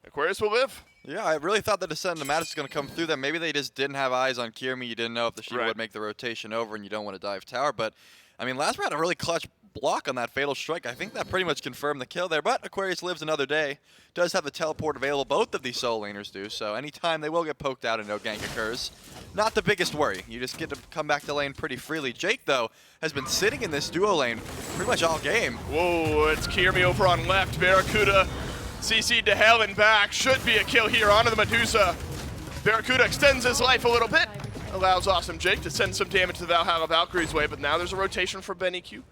Aquarius will live. Yeah, I really thought the Descent into Madness was going to come through them. Maybe they just didn't have eyes on Kirmi. You didn't know if the Shiva would make the rotation over, and you don't want to dive tower. But, I mean, Lasbra had a really clutch block on that Fatal Strike. I think that pretty much confirmed the kill there, but Aquarius lives another day. Does have the teleport available. Both of these solo laners do, so anytime they will get poked out and no gank occurs. Not the biggest worry. You just get to come back to lane pretty freely. Jake, though, has been sitting in this duo lane pretty much all game. Whoa, it's Kirmi over on left. Barracuda CC'd to hell and back. Should be a kill here onto the Medusa. Barracuda extends his life a little bit. Allows Awesome Jake to send some damage to the Valhalla Valkyries way, but now there's a rotation for BennyQ.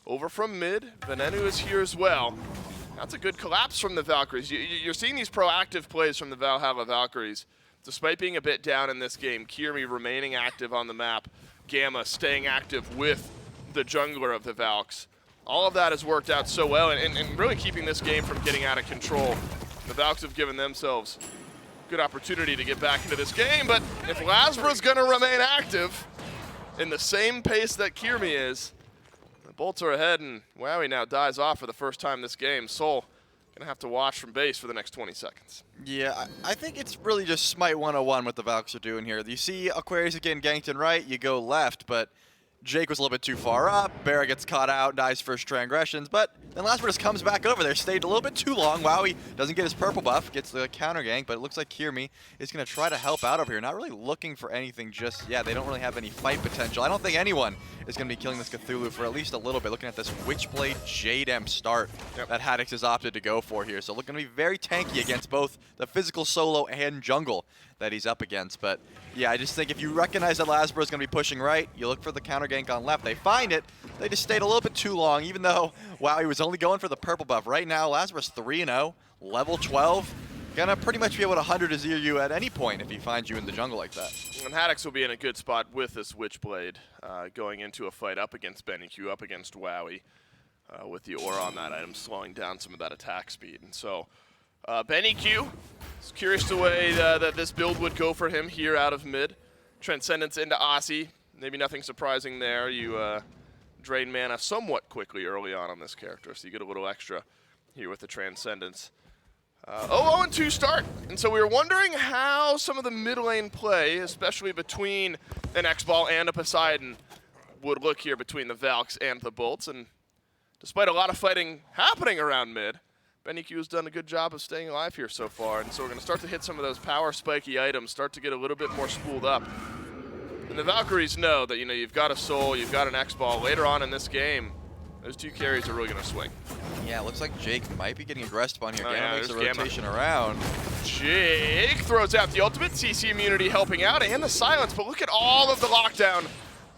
Over from mid, Venenu is here as well. That's a good collapse from the Valkyries. You're seeing these proactive plays from the Valhalla Valkyries. Despite being a bit down in this game, Kirmi remaining active on the map, Gamma staying active with the jungler of the Valks. All of that has worked out so well and really keeping this game from getting out of control. The Valks have given themselves good opportunity to get back into this game, but if Lasbra's going to remain active in the same pace that Kirmi is, the Bolts are ahead, and Wowie now dies off for the first time this game. Soul going to have to watch from base for the next 20 seconds. Yeah, I think it's really just Smite 101 what the Valks are doing here. You see Aquarius again ganked in right, you go left, but Jake was a little bit too far up. Barra gets caught out, dies first transgressions, but then Lasbra just comes back over there. Stayed a little bit too long. Wowie doesn't get his purple buff, gets the counter gank, but it looks like Kirmi is going to try to help out over here. Not really looking for anything just yet. They don't really have any fight potential. I don't think anyone is going to be killing this Cthulhu for at least a little bit. Looking at this Witchblade Jadem start that Haddix has opted to go for here. So looking to be very tanky against both the physical solo and jungle that he's up against. But yeah, I just think if you recognize that Lasbra is going to be pushing right, you look for the counter gank on left. They find it. They just stayed a little bit too long, even though, wow, he was only going for the purple buff. Right now, Lasbra's 3-0, level 12. Gonna pretty much be able to 100-0 you at any point if he finds you in the jungle like that. And Haddix will be in a good spot with this Witchblade going into a fight up against BennyQ, up against Wowie, with the aura on that item slowing down some of that attack speed. And so BennyQ is curious the way that this build would go for him here out of mid. Transcendence into Aussie. Maybe nothing surprising there. You drain mana somewhat quickly early on this character, so you get a little extra here with the Transcendence. 0-2 start, and so we were wondering how some of the mid lane play, especially between an X-Ball and a Poseidon, would look here between the Valks and the Bolts. And despite a lot of fighting happening around mid, BennyQ has done a good job of staying alive here so far, and so we're going to start to hit some of those power spiky items, start to get a little bit more spooled up. And the Valkyries know that, you've got a Soul, you've got an X-Ball. Later on in this game, those 2 carries are really going to swing. Yeah, looks like Jake might be getting aggressed upon here. Oh, Gamma yeah, makes a there's Gamma. rotation around. Jake throws out the ultimate, CC immunity helping out, and the silence, but look at all of the lockdown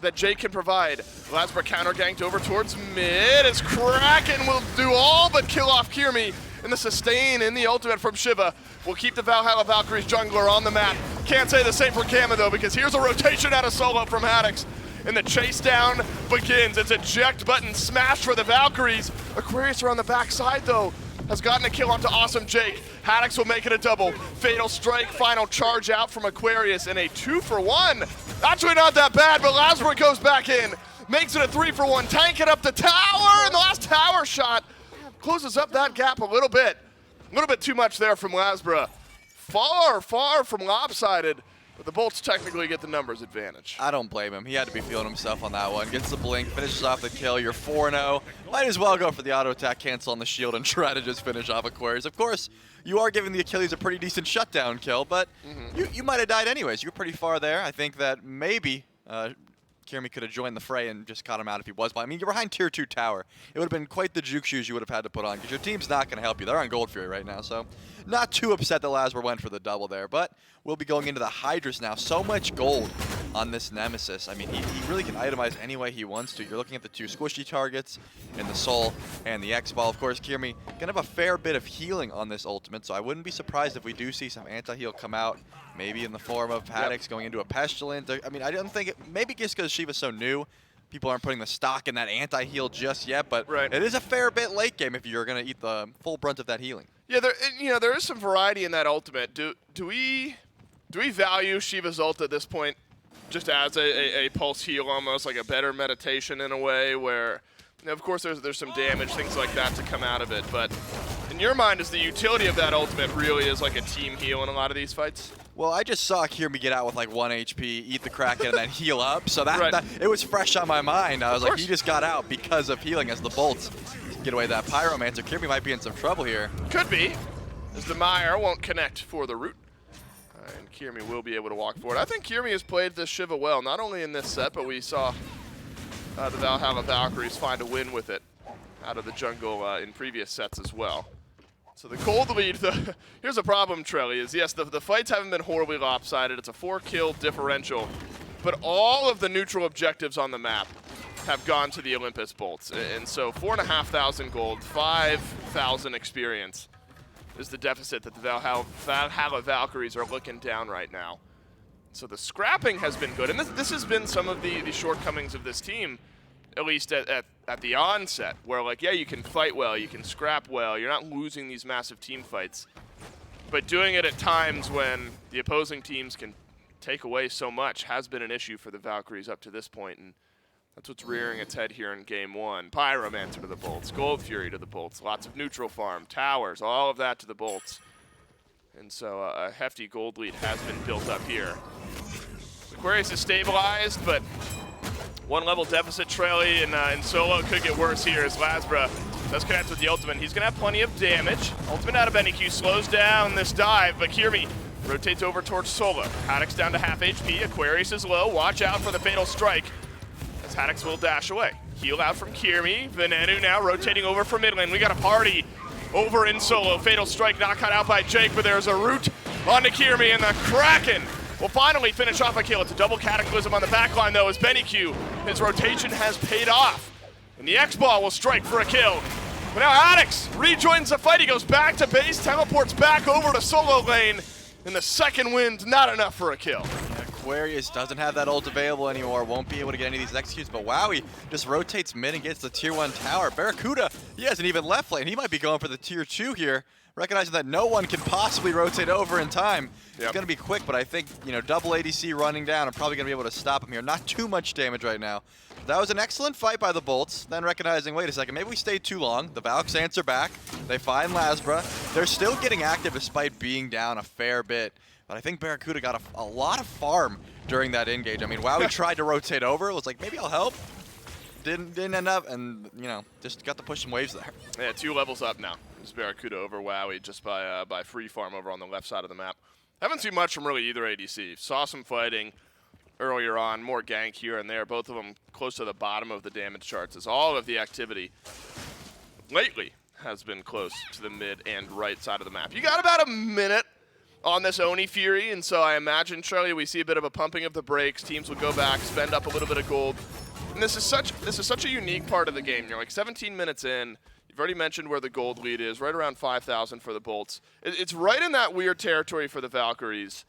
that Jake can provide. Lasbra counter ganked over towards mid as Kraken will do all but kill off Kirmi, and the sustain in the ultimate from Shiva will keep the Valhalla Valkyries jungler on the map. Can't say the same for Gamma though, because here's a rotation out of solo from Haddix. And the chase down begins. It's eject button smash for the Valkyries. Aquarius around the backside though has gotten a kill onto awesome Jake. Haddix will make it a double. Fatal strike, final charge out from Aquarius, and a 2-for-1. Actually not that bad, but Lasbra goes back in. Makes it a 3-for-1, tanking up the tower, and the last tower shot closes up that gap a little bit. A little bit too much there from Lasbra. Far, far from lopsided, but the Bolts technically get the numbers advantage. I don't blame him. He had to be feeling himself on that one. Gets the blink, finishes off the kill. You're 4-0. Might as well go for the auto attack, cancel on the shield, and try to just finish off Aquarius. Of course, you are giving the Achilles a pretty decent shutdown kill, but you might have died anyways. You were pretty far there. I think that maybe Kirmi could have joined the fray and just caught him out if he was. But I mean, you're behind tier 2 tower. It would have been quite the juke shoes you would have had to put on, because your team's not going to help you. They're on Gold Fury right now, so not too upset that Lasbra went for the double there. But we'll be going into the hi-rez now. So much gold on this Nemesis. I mean, he really can itemize any way he wants to. You're looking at the 2 squishy targets in the Soul and the X-Ball. Of course, Kirmi gonna have a fair bit of healing on this ultimate, so I wouldn't be surprised if we do see some anti-heal come out, maybe in the form of Haddix going into a Pestilent. I mean, I don't think it, maybe just because Shiva's so new, people aren't putting the stock in that anti-heal just yet, but it is a fair bit late game if you're going to eat the full brunt of that healing. Yeah, there is some variety in that ultimate. Do we value Shiva's ult at this point just as a pulse heal, almost like a better meditation in a way where, of course there's some damage, things like that to come out of it, but in your mind, is the utility of that ultimate really is like a team heal in a lot of these fights? Well, I just saw Kirmi get out with like 1 HP, eat the Kraken, and then heal up. So that it was fresh on my mind. I was like, he just got out because of healing as the Bolts get away that Pyromancer. Kirmi might be in some trouble here. Could be, as the Mire won't connect for the root. And Kirmi will be able to walk forward. I think Kirmi has played this Shiva well, not only in this set, but we saw the Valhalla Valkyries find a win with it out of the jungle in previous sets as well. So the gold lead, here's a problem, Trelly, is yes, the fights haven't been horribly lopsided. It's a 4-kill differential, but all of the neutral objectives on the map have gone to the Olympus Bolts. And so 4,500 gold, 5,000 experience is the deficit that the Valhalla Valkyries are looking down right now. So the scrapping has been good, and this has been some of the shortcomings of this team, at least at the onset, where like, yeah, you can fight well, you can scrap well, you're not losing these massive team fights. But doing it at times when the opposing teams can take away so much has been an issue for the Valkyries up to this point, and that's what's rearing its head here in game 1. Pyromancer to the Bolts, Gold Fury to the Bolts, lots of neutral farm, towers, all of that to the Bolts. And so a hefty gold lead has been built up here. Aquarius is stabilized, but 1 level deficit Trelly in solo could get worse here as Lasbra does connect with the ultimate. He's going to have plenty of damage. Ultimate out of BennyQ slows down this dive, but Kirmi rotates over towards solo. Haddix down to half HP. Aquarius is low. Watch out for the fatal strike as Haddix will dash away. Heal out from Kirmi. Venenu now rotating over for mid lane. We got a party over in solo. Fatal strike not cut out by Jake, but there's a root onto Kirmi, and the Kraken will finally finish off a kill. It's a double Cataclysm on the backline, though, as BennyQ, his rotation has paid off. And the X-Ball will strike for a kill. But now Haddix rejoins the fight. He goes back to base, teleports back over to solo lane. And the second wind, not enough for a kill. Aquarius doesn't have that ult available anymore, won't be able to get any of these executes, but wow, he just rotates mid and gets the tier 1 tower. Barracuda, he hasn't even left lane. He might be going for the tier 2 here, recognizing that no one can possibly rotate over in time. It's going to be quick, but I think, double ADC running down, I'm probably going to be able to stop him here. Not too much damage right now. That was an excellent fight by the Bolts, then recognizing, wait a second, maybe we stayed too long. The Valks answer back. They find Lasbra. They're still getting active despite being down a fair bit. But I think Barracuda got a lot of farm during that engage. I mean, wow, he tried to rotate over. It was like, maybe I'll help. Didn't end up, and, just got to push some waves there. Yeah, 2 levels up now. There's Barracuda over Wowie just by free farm over on the left side of the map. Haven't seen much from really either ADC. Saw some fighting earlier on, more gank here and there. Both of them close to the bottom of the damage charts as all of the activity lately has been close to the mid and right side of the map. You got about a minute on this Oni Fury, and so I imagine, Charlie, we see a bit of a pumping of the brakes. Teams will go back, spend up a little bit of gold. And this is such a unique part of the game. You're like 17 minutes in. You've already mentioned where the gold lead is, right around 5,000 for the Bolts. It's right in that weird territory for the Valkyries,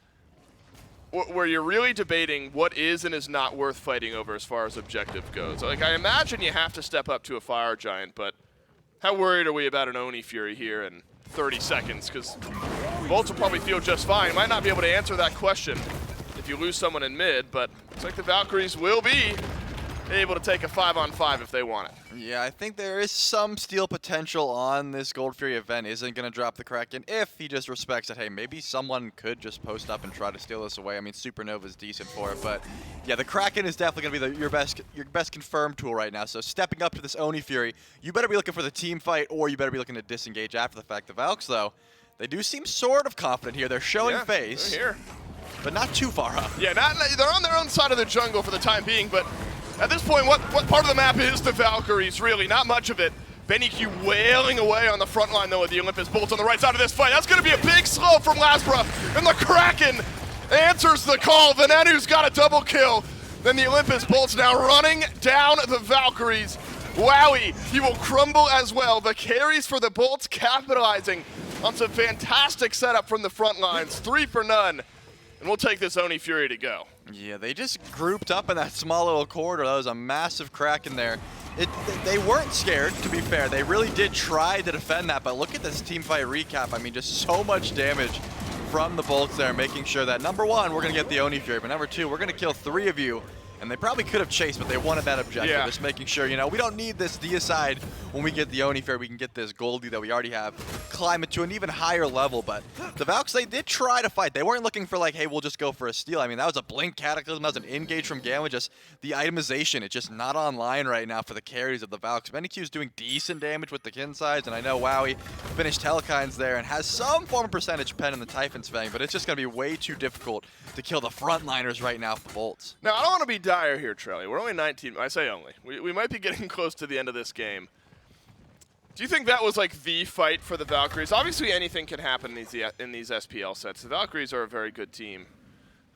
where you're really debating what is and is not worth fighting over as far as objective goes. Like, I imagine you have to step up to a Fire Giant, but how worried are we about an Oni Fury here in 30 seconds? Because Bolts will probably feel just fine. Might not be able to answer that question if you lose someone in mid, but it's like the Valkyries will be able to take a 5-on-5 if they want it. Yeah, I think there is some steal potential on this Gold Fury event. Isn't going to drop the Kraken if he just respects that, hey, maybe someone could just post up and try to steal this away. I mean, Supernova's decent for it, but yeah, the Kraken is definitely going to be your best confirmed tool right now. So stepping up to this Oni Fury, you better be looking for the team fight, or you better be looking to disengage after the fact. The Valks, though, they do seem sort of confident here. They're showing face, they're here, but not too far up. Yeah, they're on their own side of the jungle for the time being, but at this point, what part of the map is the Valkyries, really? Not much of it. BennyQ wailing away on the front line, though, with the Olympus Bolts on the right side of this fight. That's going to be a big slow from Lasbra, and the Kraken answers the call. Venenu's got a double kill. Then the Olympus Bolts now running down the Valkyries. Wowie, he will crumble as well. The carries for the Bolts capitalizing on some fantastic setup from the front lines. 3 for none. And we'll take this Oni Fury to go. Yeah, they just grouped up in that small little corridor. That was a massive crack in there. They weren't scared, to be fair. They really did try to defend that, but look at this team fight recap. I mean, just so much damage from the Bolts there, making sure that, number one, we're going to get the Oni Fury, but number two, we're going to kill 3 of you. And they probably could have chased, but they wanted that objective. Yeah. Just making sure, you know, we don't need this deicide when we get the Oni Fair. We can get this Goldie that we already have, climb it to an even higher level. But the Valks, they did try to fight. They weren't looking for like, hey, we'll just go for a steal. I mean, that was a Blink Cataclysm. That was an engage from Gamma. Just the itemization, it's just not online right now for the carries of the Valks. BennyQ is doing decent damage with the kin sides, and I know Wowie finished Telekines there and has some form of percentage pen in the Typhon's Fang, but it's just going to be way too difficult to kill the frontliners right now for Bolts. Now, I don't want to be dire here, Trelly. We're only 19. I say only. We might be getting close to the end of this game. Do you think that was like the fight for the Valkyries? Obviously, anything can happen in these SPL sets. The Valkyries are a very good team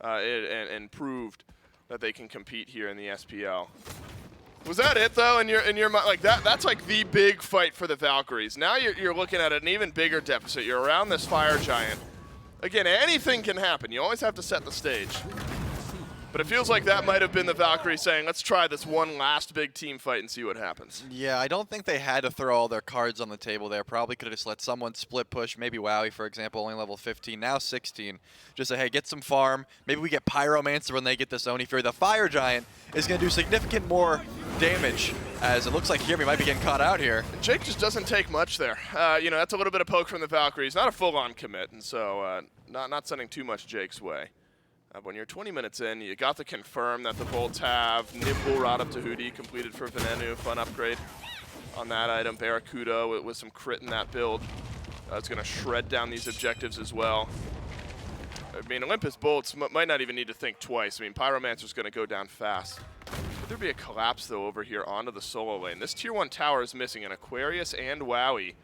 and proved that they can compete here in the SPL. Was that it, though, in your mind? Like that's like the big fight for the Valkyries. Now you're looking at an even bigger deficit. You're around this Fire Giant. Again, anything can happen. You always have to set the stage. But it feels like that might have been the Valkyries saying, let's try this one last big team fight and see what happens. Yeah, I don't think they had to throw all their cards on the table there. Probably could have just let someone split push. Maybe Wowie, for example, only level 15, now 16. Just say, hey, get some farm. Maybe we get Pyromancer when they get this Oni Fury. The Fire Giant is going to do significant more damage, as it looks like here we might be getting caught out here. Jake just doesn't take much there. You know, that's a little bit of poke from the Valkyries. Not a full-on commit, and so not sending too much Jake's way. When you're 20 minutes in, you got to confirm that the Bolts have Nimble Rod up to Hootie completed for Venenu. Fun upgrade on that item. Barracuda with some crit in that build. It's going to shred down these objectives as well. I mean, Olympus Bolts might not even need to think twice. I mean, Pyromancer's going to go down fast. Could there be a collapse, though, over here onto the solo lane? This Tier 1 tower is missing an Aquarius and Wowie,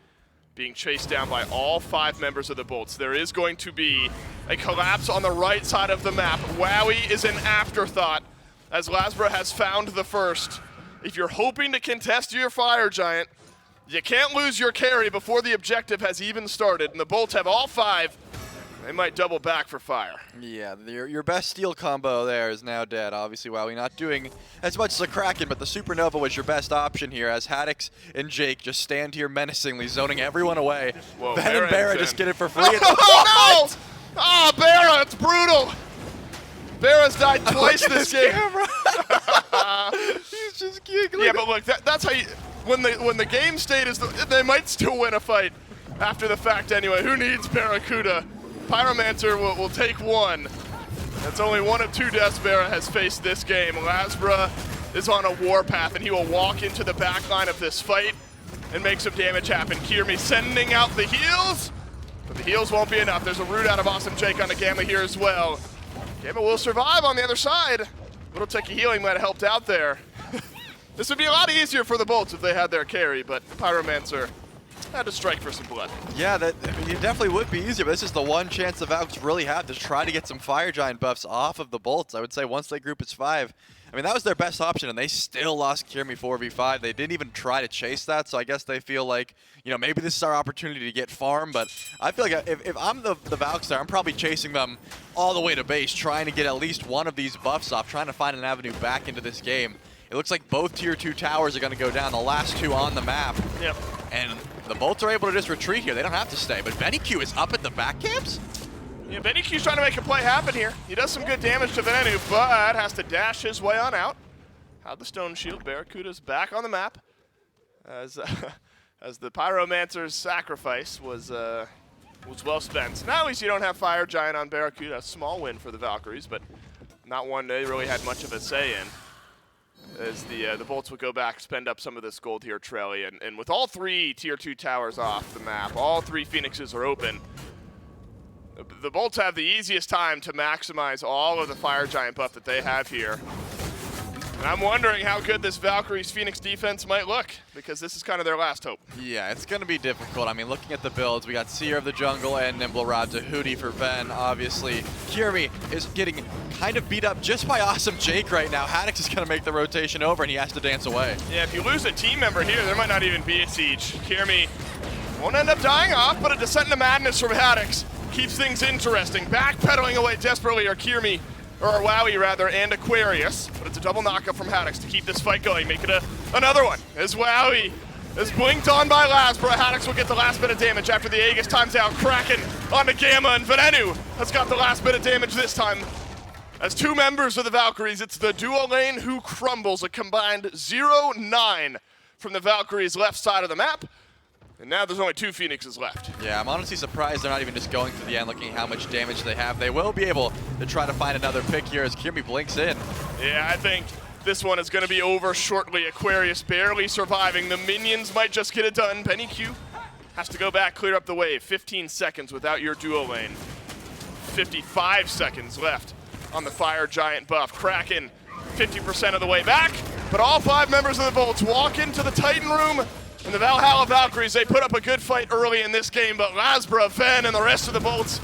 being chased down by all 5 members of the Bolts. There is going to be a collapse on the right side of the map. Wowie is an afterthought, as Lasbra has found the first. If you're hoping to contest your Fire Giant, you can't lose your carry before the objective has even started, and the Bolts have all 5. They might double back for fire. Yeah, your best steal combo there is now dead. Obviously, Wowie not doing as much as a Kraken, but the Supernova was your best option here, as Haddix and Jake just stand here menacingly, zoning everyone away. Whoa, Ben and Barra just get it for free. Oh, no! Oh, Barra, it's brutal. Barra's died twice this game. He's just giggling. Yeah, but look, that's how you, when the game state is, they might still win a fight after the fact anyway. Who needs Barracuda? Pyromancer will take 1. That's only 1 of 2 deaths Barra has faced this game. Lasbra is on a warpath, and he will walk into the back line of this fight and make some damage happen. Kiermi sending out the heals, but the heals won't be enough. There's a root out of Awesome Jake on the Gamma here as well. Gamma will survive on the other side. Little Techie healing might have helped out there. This would be a lot easier for the Bolts if they had their carry, but Pyromancer had to strike for some blood. Yeah, it definitely would be easier, but this is the one chance the Valks really have to try to get some Fire Giant buffs off of the Bolts. I would say once they group as 5. I mean, that was their best option, and they still lost Kiermi 4v5. They didn't even try to chase that, so I guess they feel like, you know, maybe this is our opportunity to get farm, but I feel like if I'm the Valks there, I'm probably chasing them all the way to base, trying to get at least one of these buffs off, trying to find an avenue back into this game. It looks like both Tier 2 towers are going to go down, the last 2 on the map. Yep. And the Bolts are able to just retreat here. They don't have to stay, but Benny Q is up at the back camps? Yeah, Benny Q's trying to make a play happen here. He does some good damage to Venenu, but has to dash his way on out. Had the Stone Shield. Barracuda's back on the map as the Pyromancer's sacrifice was well spent. So now at least you don't have Fire Giant on Barracuda. A small win for the Valkyries, but not one they really had much of a say in. As the Bolts will go back, spend up some of this gold here, Trelly, and with all 3 Tier 2 towers off the map, all 3 Phoenixes are open. The Bolts have the easiest time to maximize all of the Fire Giant buff that they have here. And I'm wondering how good this Valkyries Phoenix defense might look, because this is kind of their last hope. Yeah, it's going to be difficult. I mean, looking at the builds, we got Seer of the Jungle and Nimble Rod to Hootie for Ven, obviously. Kiermi is getting kind of beat up just by Awesome Jake right now. Haddix is going to make the rotation over, and he has to dance away. Yeah, if you lose a team member here, there might not even be a siege. Kiermi won't end up dying off, but a Descent into Madness from Haddix keeps things interesting. Backpedaling away desperately are Kiermi, or Wowie rather, and Aquarius, but it's a double knockup from Haddix to keep this fight going, make it another one. As Wowie is blinked on by Lasbro, Haddix will get the last bit of damage after the Aegis times out. Kraken onto Gamma, and Venenu has got the last bit of damage this time. As 2 members of the Valkyries, it's the duo lane who crumbles, a combined 0-9 from the Valkyries' left side of the map. And now there's only 2 Phoenixes left. Yeah, I'm honestly surprised they're not even just going to the end, looking at how much damage they have. They will be able to try to find another pick here as Kiermi blinks in. Yeah, I think this one is going to be over shortly. Aquarius barely surviving. The minions might just get it done. Benny Q has to go back, clear up the wave. 15 seconds without your duo lane. 55 seconds left on the Fire Giant buff. Kraken 50% of the way back, but all 5 members of the Bolts walk into the Titan room. And the Valhalla Valkyries, they put up a good fight early in this game, but Lasbro, Ven, and the rest of the Bolts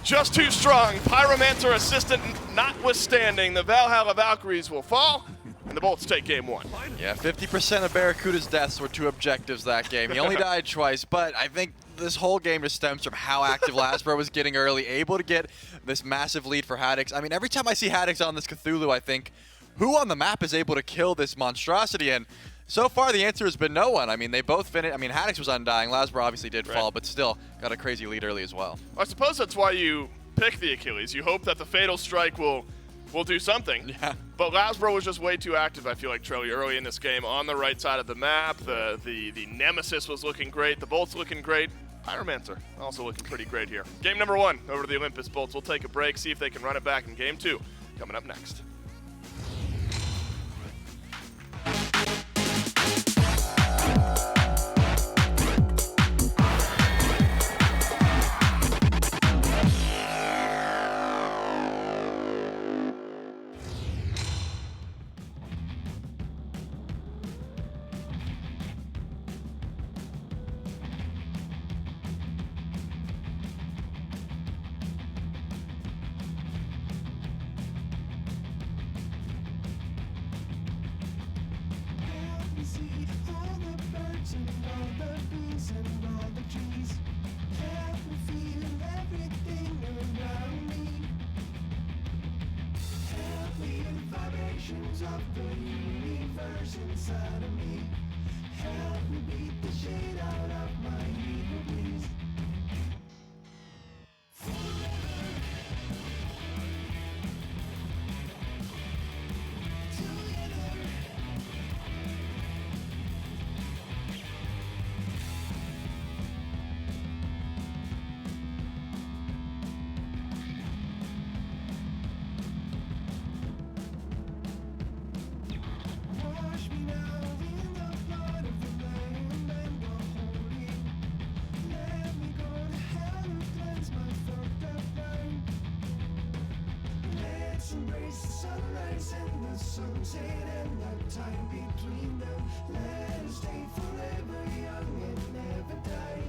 just too strong. Pyromancer assistant notwithstanding, the Valhalla Valkyries will fall, and the Bolts take game 1. Yeah, 50% of Barracuda's deaths were 2 objectives that game. He only died twice, but I think this whole game just stems from how active Lasbro was getting early, able to get this massive lead for Haddix. I mean, every time I see Haddix on this Cthulhu, I think, who on the map is able to kill this monstrosity? And so far, the answer has been no one. I mean, they both finished. I mean, Haddix was undying. Lasbro obviously did fall, but still got a crazy lead early as well. I suppose that's why you pick the Achilles. You hope that the Fatal Strike will do something. Yeah. But Lasbro was just way too active, I feel like, Trelly, early in this game on the right side of the map. The Nemesis was looking great. The Bolts looking great. Pyromancer also looking pretty great here. Game number 1 over to the Olympus Bolts. We'll take a break, see if they can run it back in game 2. Coming up next. Of the universe inside of me, help me beat the shit out of my ego, please. Wash me now in the blood of the Lamb and rise and the sunset and the time between them. Let us stay forever young and never die.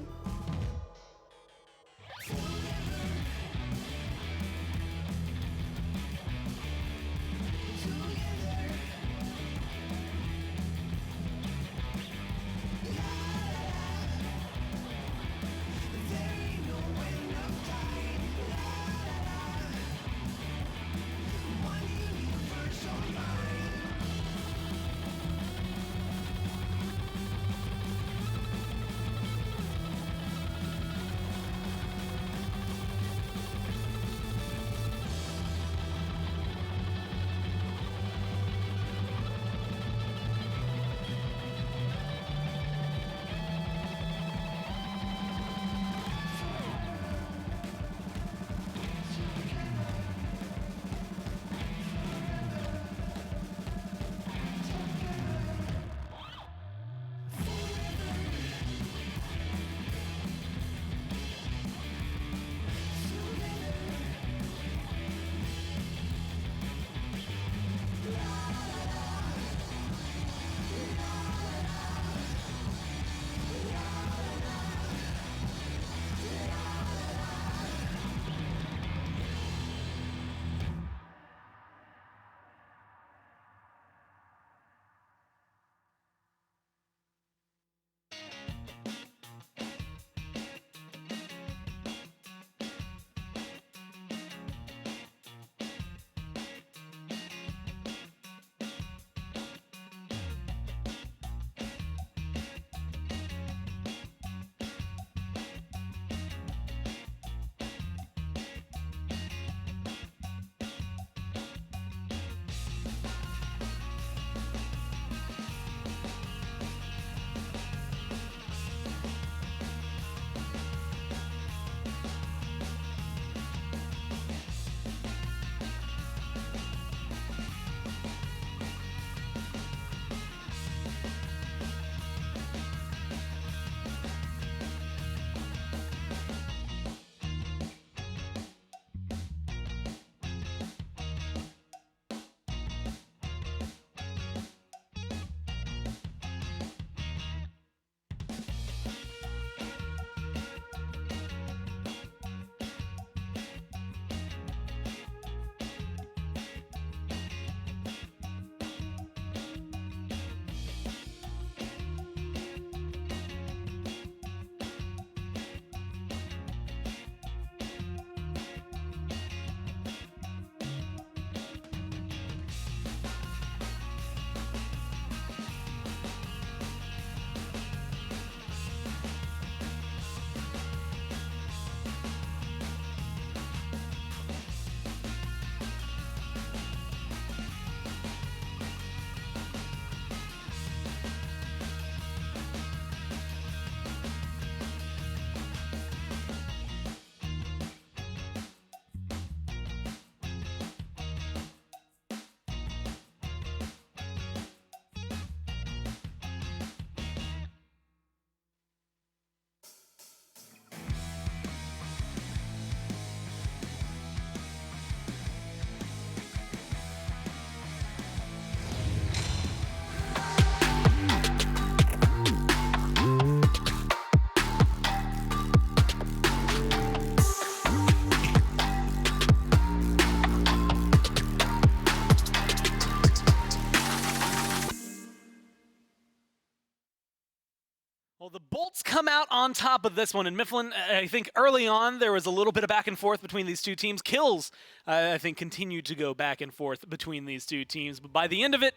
Well, the Bolts come out on top of this one, and Mifflin, I think early on there was a little bit of back and forth between these two teams. Kills, I think, continued to go back and forth between these two teams, but by the end of it,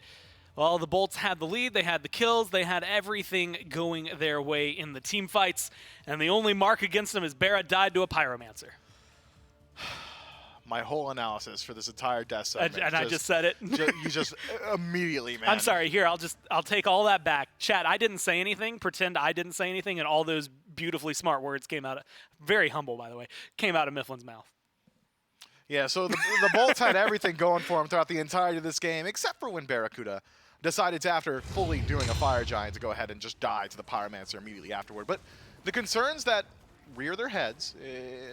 well, the Bolts had the lead, they had the kills, they had everything going their way in the team fights, and the only mark against them is Barra died to a Pyromancer. My whole analysis for this entire death segment. And I just said it. You just immediately, man. I'm sorry. Here, I'll take all that back. Chat, I didn't say anything. Pretend I didn't say anything, and all those beautifully smart words came out. Very humble, by the way. Came out of Mifflin's mouth. Yeah. So the Bolts had everything going for them throughout the entirety of this game, except for when Barracuda decided to, after fully doing a Fire Giant, to go ahead and just die to the Pyromancer immediately afterward. But the concerns that rear their heads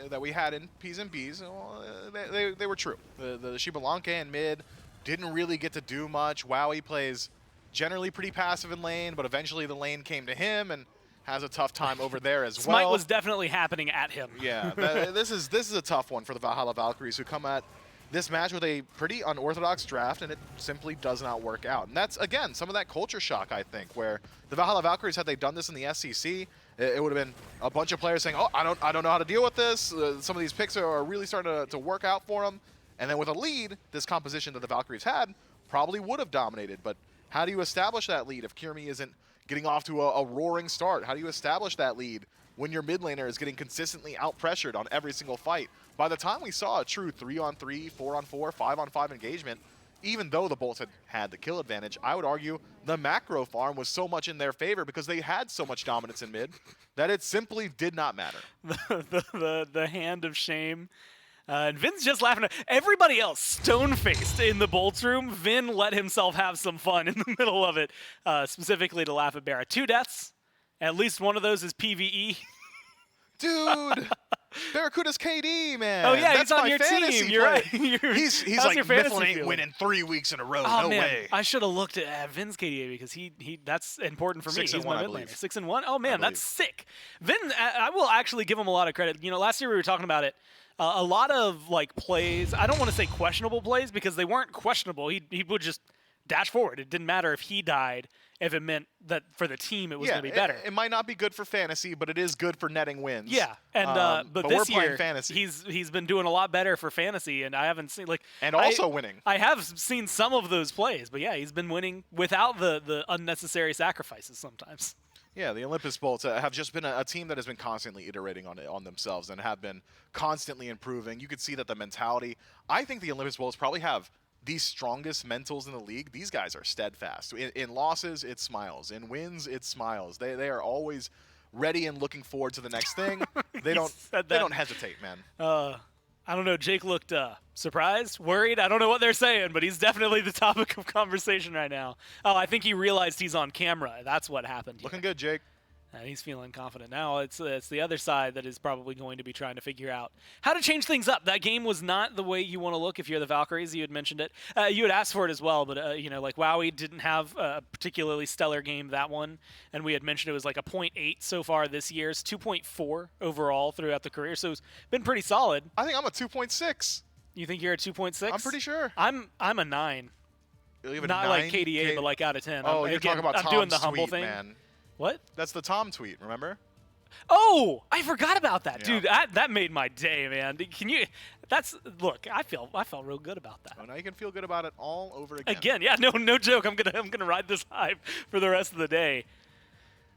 that we had in P's and B's, well, they were true. The Shibalanke in mid didn't really get to do much. Wowie plays generally pretty passive in lane, but eventually the lane came to him and has a tough time over there as Smite well. was definitely happening at him. Yeah, this is a tough one for the Valhalla Valkyries, who come at this match with a pretty unorthodox draft, and it simply does not work out. And that's, again, some of that culture shock, I think, where the Valhalla Valkyries, had they done this in the SEC, it would have been a bunch of players saying, oh, I don't know how to deal with this. Some of these picks are really starting to work out for them. And then with a lead, this composition that the Valkyries had probably would have dominated. But how do you establish that lead if Kirmi isn't getting off to a roaring start? How do you establish that lead when your mid laner is getting consistently out-pressured on every single fight? By the time we saw a true 3-on-3, 4-on-4, 5-on-5 engagement, even though the Bolts had the kill advantage, I would argue the macro farm was so much in their favor because they had so much dominance in mid that it simply did not matter. The hand of shame. And Vin's just laughing. Everybody else stone-faced in the Bolts room. Vin let himself have some fun in the middle of it, specifically to laugh at Barra. 2 deaths. At least one of those is PvE. Dude, Barracuda's KD, man. Oh yeah, that's he's on my your fantasy team. You're right. play. He's How's like, your fantasy Mifflin ain't feeling? winning 3 weeks in a row. Oh no man, way. I should have looked at Vin's KDA because he that's important for me. 6-1, He's my I mid believe. laner. 6-1. Oh man, believe. that's sick. Vin, I will actually give him a lot of credit. You know, last year we were talking about it. A lot of like plays. I don't want to say questionable plays because they weren't questionable. He would just dash forward. It didn't matter if he died. If it meant that for the team it was going to be better. It might not be good for fantasy, but it is good for netting wins. Yeah, and but we're this playing year fantasy. he's been doing a lot better for fantasy, and I haven't seen And also winning. I have seen some of those plays, but yeah, he's been winning without the unnecessary sacrifices sometimes. Yeah, the Olympus Bolts have just been a team that has been constantly iterating on themselves and have been constantly improving. You could see that the mentality. I think the Olympus Bolts probably have the strongest mentals in the league. These guys are steadfast. In losses, it's smiles. In wins, it's smiles. They are always ready and looking forward to the next thing. They don't hesitate, man. I don't know. Jake looked surprised, worried. I don't know what they're saying, but he's definitely the topic of conversation right now. Oh, I think he realized he's on camera. That's what happened here. Looking good, Jake. And he's feeling confident now. It's the other side that is probably going to be trying to figure out how to change things up. That game was not the way you want to look if you're the Valkyries. You had mentioned it. You had asked for it as well, but you know, like Wowie didn't have a particularly stellar game that one, and we had mentioned it was like a 0.8 so far this year. It's 2.4 overall throughout the career, so it's been pretty solid. I think I'm a 2.6. You think you're a 2.6? I'm pretty sure. I'm a 9. You have a Not 9 like KDA, but like out of 10. Oh, you're talking about I'm Tom's doing the humble tweet, thing. man. What? That's the Tom tweet, remember? Oh, I forgot about that, Yeah. dude. That made my day, man. Can you? Look. I felt real good about that. Oh, now you can feel good about it all over again. Again, yeah, no joke. I'm gonna ride this hype for the rest of the day.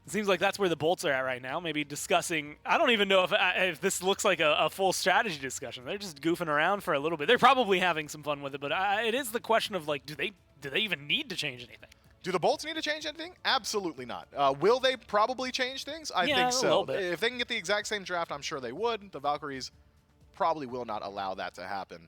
It seems like that's where the Bolts are at right now. Maybe discussing. I don't even know if this looks like a full strategy discussion. They're just goofing around for a little bit. They're probably having some fun with it, but it is the question of like, do they even need to change anything? Do the Bolts need to change anything? Absolutely not. Will they probably change things? I Yeah, think a so. little bit. If they can get the exact same draft, I'm sure they would. The Valkyries probably will not allow that to happen.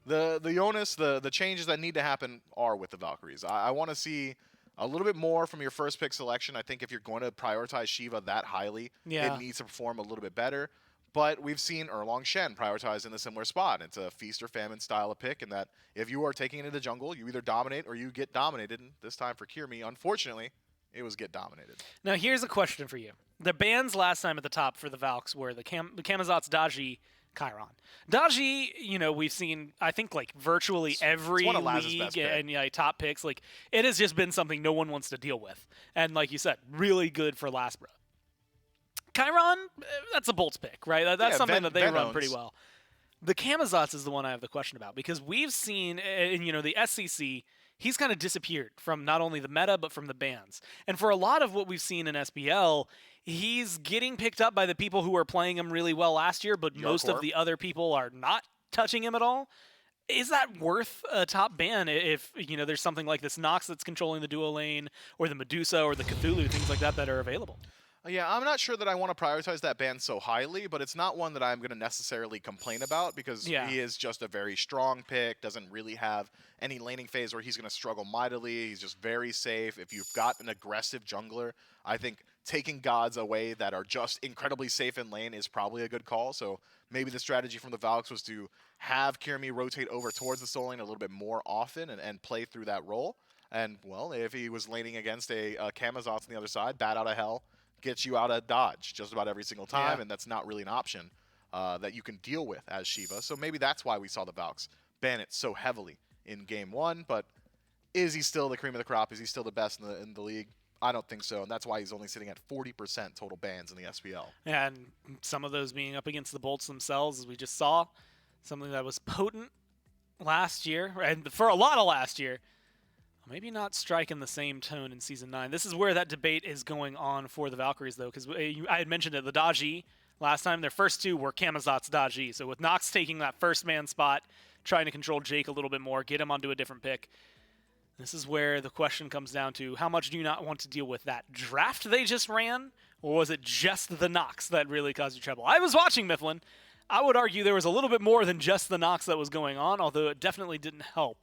The onus, the changes that need to happen are with the Valkyries. I want to see a little bit more from your first pick selection. I think if you're going to prioritize Shiva that highly, Yeah. it needs to perform a little bit better. But we've seen Erlong Shen prioritized in a similar spot. It's a feast or famine style of pick, and that if you are taking it to the jungle, you either dominate or you get dominated. And this time for Kirmi, unfortunately, it was get dominated. Now here's a question for you. The bans last time at the top for the Valks were the Camazotz, Daji, Chiron. Daji, you know, we've seen, I think, like virtually every one of Laz's best league pick. and yeah, top picks. Like, it has just been something no one wants to deal with. And like you said, really good for Lasbra. Chiron, that's a Bolts pick, right? That's Yeah, something that they Ven run owns. pretty well. The Camazotz is the one I have the question about because we've seen, in you know, the SCC, he's kind of disappeared from not only the meta but from the bans. And for a lot of what we've seen in SPL, he's getting picked up by the people who were playing him really well last year, but most of Yorkor. the other people are not touching him at all. Is that worth a top ban if, you know, there's something like this Nox that's controlling the duo lane or the Medusa or the Cthulhu, things like that are available? Yeah, I'm not sure that I want to prioritize that band so highly, but it's not one that I'm going to necessarily complain about because Yeah. he is just a very strong pick, doesn't really have any laning phase where he's going to struggle mightily. He's just very safe. If you've got an aggressive jungler, I think taking gods away that are just incredibly safe in lane is probably a good call. So maybe the strategy from the Valks was to have Kirmi rotate over towards the soul lane a little bit more often and play through that role. And, well, if he was laning against a Kamazoth on the other side, Bat Out of Hell gets you out of dodge just about every single time, and that's not really an option that you can deal with as Shiva. So maybe that's why we saw the Valks ban it so heavily in Game 1, but is he still the cream of the crop? Is he still the best in the league? I don't think so, and that's why he's only sitting at 40% total bans in the SPL. And some of those being up against the Bolts themselves, as we just saw, something that was potent last year, and for a lot of last year, maybe not striking the same tone in Season 9. This is where that debate is going on for the Valkyries, though, because I had mentioned it, the Daji last time, their first two were Kamazoth's Daji. So with Nox taking that first man spot, trying to control Jake a little bit more, get him onto a different pick, this is where the question comes down to how much do you not want to deal with that draft they just ran, or was it just the Nox that really caused you trouble? I was watching Mifflin. I would argue there was a little bit more than just the Nox that was going on, although it definitely didn't help.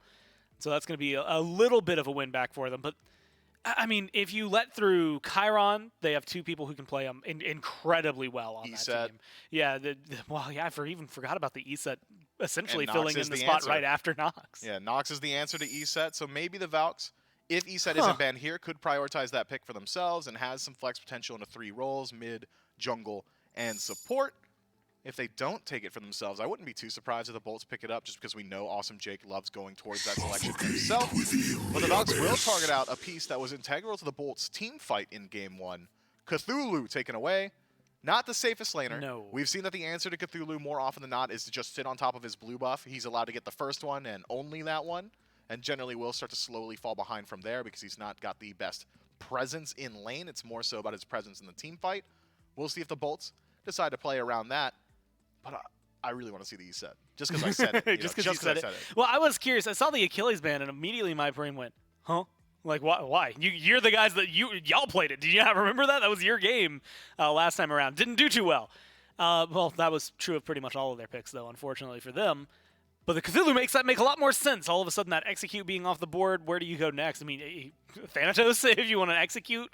So that's going to be a little bit of a win back for them. But, I mean, if you let through Chiron, they have two people who can play them incredibly well on that team. Yeah, I even forgot about the ESET essentially filling in the spot right after Nox. Yeah, Nox is the answer to ESET, so maybe the Valks, if ESET isn't banned here, could prioritize that pick for themselves and has some flex potential into 3 roles, mid, jungle, and support. If they don't take it for themselves, I wouldn't be too surprised if the Bolts pick it up just because we know Awesome Jake loves going towards that selection himself. But the Valks will target out a piece that was integral to the Bolts team fight in Game 1. Cthulhu taken away. Not the safest laner. No. We've seen that the answer to Cthulhu more often than not is to just sit on top of his blue buff. He's allowed to get the first one and only that one, and generally will start to slowly fall behind from there because he's not got the best presence in lane. It's more so about his presence in the team fight. We'll see if the Bolts decide to play around that. But I really want to see the ESET, just because I said it. Just because I said it. Well, I was curious. I saw the Achilles ban, and immediately my brain went, huh? Like, why? You're the guys that y'all played it. Did you not remember that? That was your game last time around. Didn't do too well. Well, that was true of pretty much all of their picks, though, unfortunately for them. But the Cthulhu makes that make a lot more sense. All of a sudden, that execute being off the board, where do you go next? I mean, Thanatos, if you want to execute,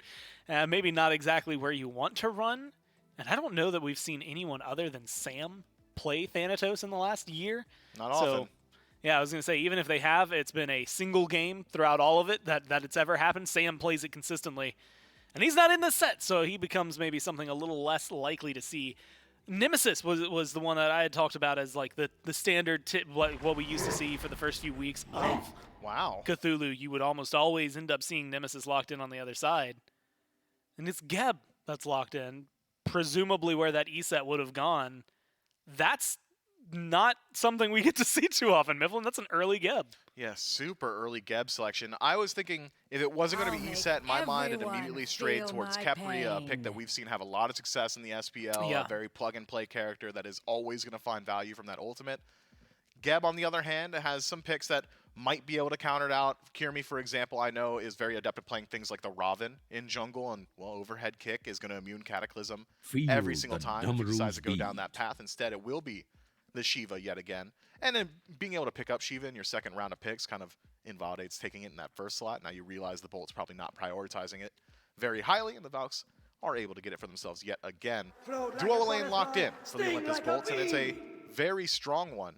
maybe not exactly where you want to run. And I don't know that we've seen anyone other than Sam play Thanatos in the last year. Not often. So, yeah, I was going to say, even if they have, it's been a single game throughout all of it that it's ever happened. Sam plays it consistently. And he's not in this set, so he becomes maybe something a little less likely to see. Nemesis was the one that I had talked about as like the standard tip, what we used to see for the first few weeks of Cthulhu. You would almost always end up seeing Nemesis locked in on the other side. And it's Geb that's locked in, presumably where that ESET would have gone. That's not something we get to see too often, Mifflin. That's an early Geb. Yeah, super early Geb selection. I was thinking if it wasn't going to be ESET in my mind, it immediately strayed towards Kepri, a pick that we've seen have a lot of success in the SPL, a very plug-and-play character that is always going to find value from that ultimate. Geb, on the other hand, has some picks that might be able to counter it out. Kirmi, for example, I know is very adept at playing things like the Raven in jungle, and, well, overhead kick is going to immune Cataclysm every single time if he decides to go down that path. Instead, it will be the Shiva yet again. And then being able to pick up Shiva in your second round of picks kind of invalidates taking it in that first slot. Now you realize the Bolt's probably not prioritizing it very highly, and the Valks are able to get it for themselves yet again. Duo lane locked in for the Olympus Bolts, and it's a very strong one.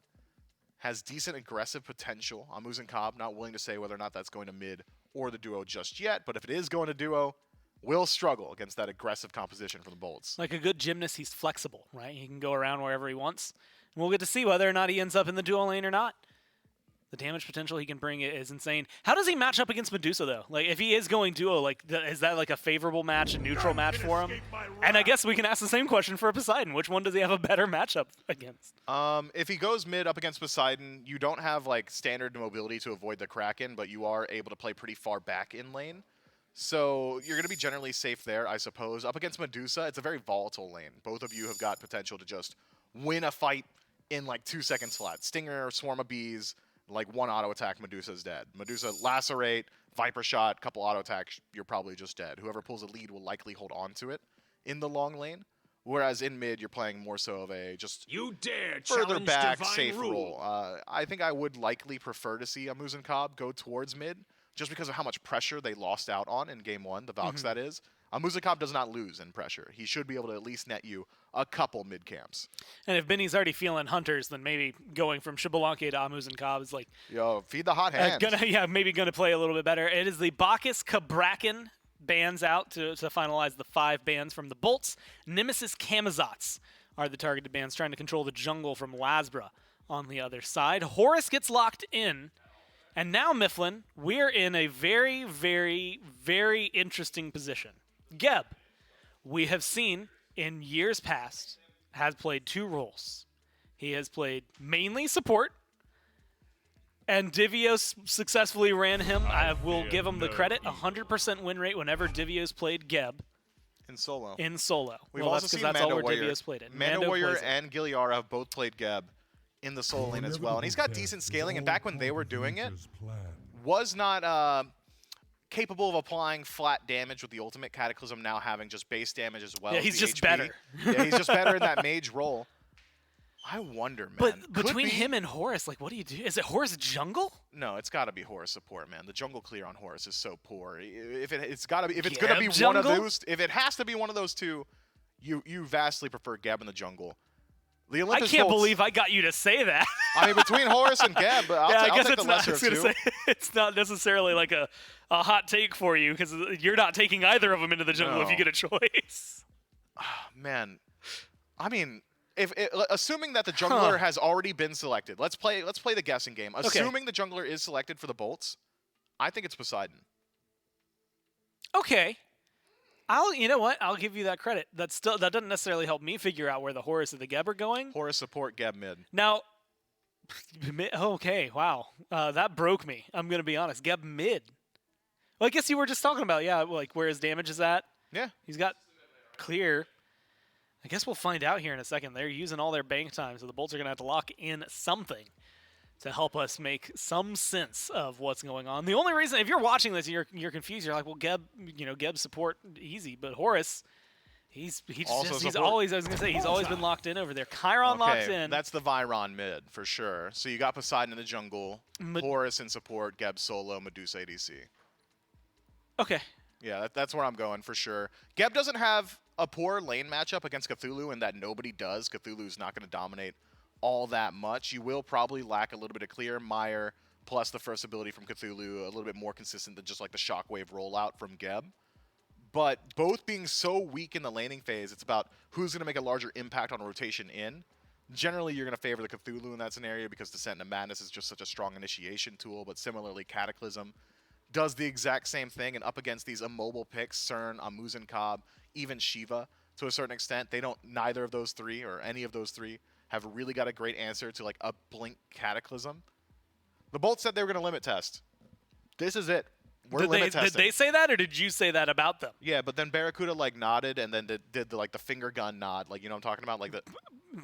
Has decent aggressive potential. Amuz and Cobb not willing to say whether or not that's going to mid or the duo just yet, but if it is going to duo, will struggle against that aggressive composition for the Bolts. Like a good gymnast, he's flexible, right? He can go around wherever he wants. And we'll get to see whether or not he ends up in the duo lane or not. The damage potential he can bring is insane. How does he match up against Medusa, though? Like, if he is going duo, like, is that like a favorable match, a neutral match for him? And I guess we can ask the same question for Poseidon. Which one does he have a better matchup against? If he goes mid up against Poseidon, you don't have like standard mobility to avoid the Kraken, but you are able to play pretty far back in lane. So you're going to be generally safe there, I suppose. Up against Medusa, it's a very volatile lane. Both of you have got potential to just win a fight in like 2 seconds flat. Stinger, Swarm of Bees, like one auto attack, Medusa's dead. Medusa lacerate, Viper shot, couple auto attacks, you're probably just dead. Whoever pulls a lead will likely hold on to it in the long lane. Whereas in mid, you're playing more so of a just further back safe role. I think I would likely prefer to see Amuz and Cobb go towards mid, just because of how much pressure they lost out on in game 1, the Valks that is. Muzikov does not lose in pressure. He should be able to at least net you a couple mid camps. And if Benny's already feeling hunters, then maybe going from Xbalanque to Amuz and Cobb is like Yo, feed the hot hand. maybe gonna play a little bit better. It is the Bacchus Kabraken bans out to finalize the 5 bans from the Bolts. Nemesis Kamazats are the targeted bans, trying to control the jungle from Lasbra on the other side. Horus gets locked in. And now, Mifflin, we're in a very, very, very interesting position. Geb, we have seen in years past, has played 2 roles. He has played mainly support, and Divios successfully ran him. I will give him the credit, 100% win rate whenever Divios played Geb. In solo. In solo. We've well, also that's seen that's Mando all where Warrior. Divios played it. Mando Warrior plays it. and Giliara have both played Geb in the solo lane as well. And he's got decent scaling, and back when they were doing it, was not capable of applying flat damage with the ultimate. Cataclysm now having just base damage as well. Yeah, as he's the just HP. better. Yeah, he's just better in that mage role. I wonder, man. But Could between be- him and Horus, like, what do you do? Is it Horus jungle? No, it's got to be Horus support, man. The jungle clear on Horus is so poor. It's got to be. If it's gonna be Geb one of jungle? those, if it has to be one of those two, you vastly prefer Geb in the jungle. The I Olympus can't Bolts- believe I got you to say that. I mean, between Horus and Geb, I'll, yeah, I I'll guess take it's the not. lesser I was of gonna two. say it's not necessarily like a hot take for you because you're not taking either of them into the jungle if you No. get a choice. Man, I mean, assuming that the jungler has already been selected, let's play the guessing game. Assuming the jungler is selected for the bolts, I think it's Poseidon. Okay. You know what? I'll give you that credit. That doesn't necessarily help me figure out where the Horus and the Geb are going. Horus support, Geb mid. Now, okay, wow, that broke me. I'm gonna be honest. Geb mid. Well, I guess you were just talking about like where his damage is at. Yeah. He's got clear. I guess we'll find out here in a second. They're using all their bank time, so the Bolts are gonna have to lock in something to help us make some sense of what's going on. The only reason, if you're watching this, and you're confused. You're like, well, Geb, Geb support easy, but Horus, he's support. always. I was gonna say he's always been locked in over there. Chiron locked in. That's the Viron mid for sure. So you got Poseidon in the jungle, Horus in support, Geb solo, Medusa ADC. Okay. Yeah, that's where I'm going for sure. Geb doesn't have a poor lane matchup against Cthulhu in that nobody does. Cthulhu's not going to dominate all that much. You will probably lack a little bit of clear. Meyer plus the first ability from Cthulhu, a little bit more consistent than just like the shockwave rollout from Geb. But both being so weak in the laning phase, it's about who's going to make a larger impact on rotation in. Generally, you're going to favor the Cthulhu in that scenario because Descent into Madness is just such a strong initiation tool, but similarly, Cataclysm does the exact same thing, and up against these immobile picks, CERN, Amuz Cobb, even Shiva, to a certain extent, neither of those three, or any of those three, have really got a great answer to like a blink Cataclysm. The Bolt said they were going to limit test. This is it. We're limit testing. Did they say that, or did you say that about them? Yeah, but then Barracuda like nodded and then did the the finger gun nod, like, you know what I'm talking about, like the.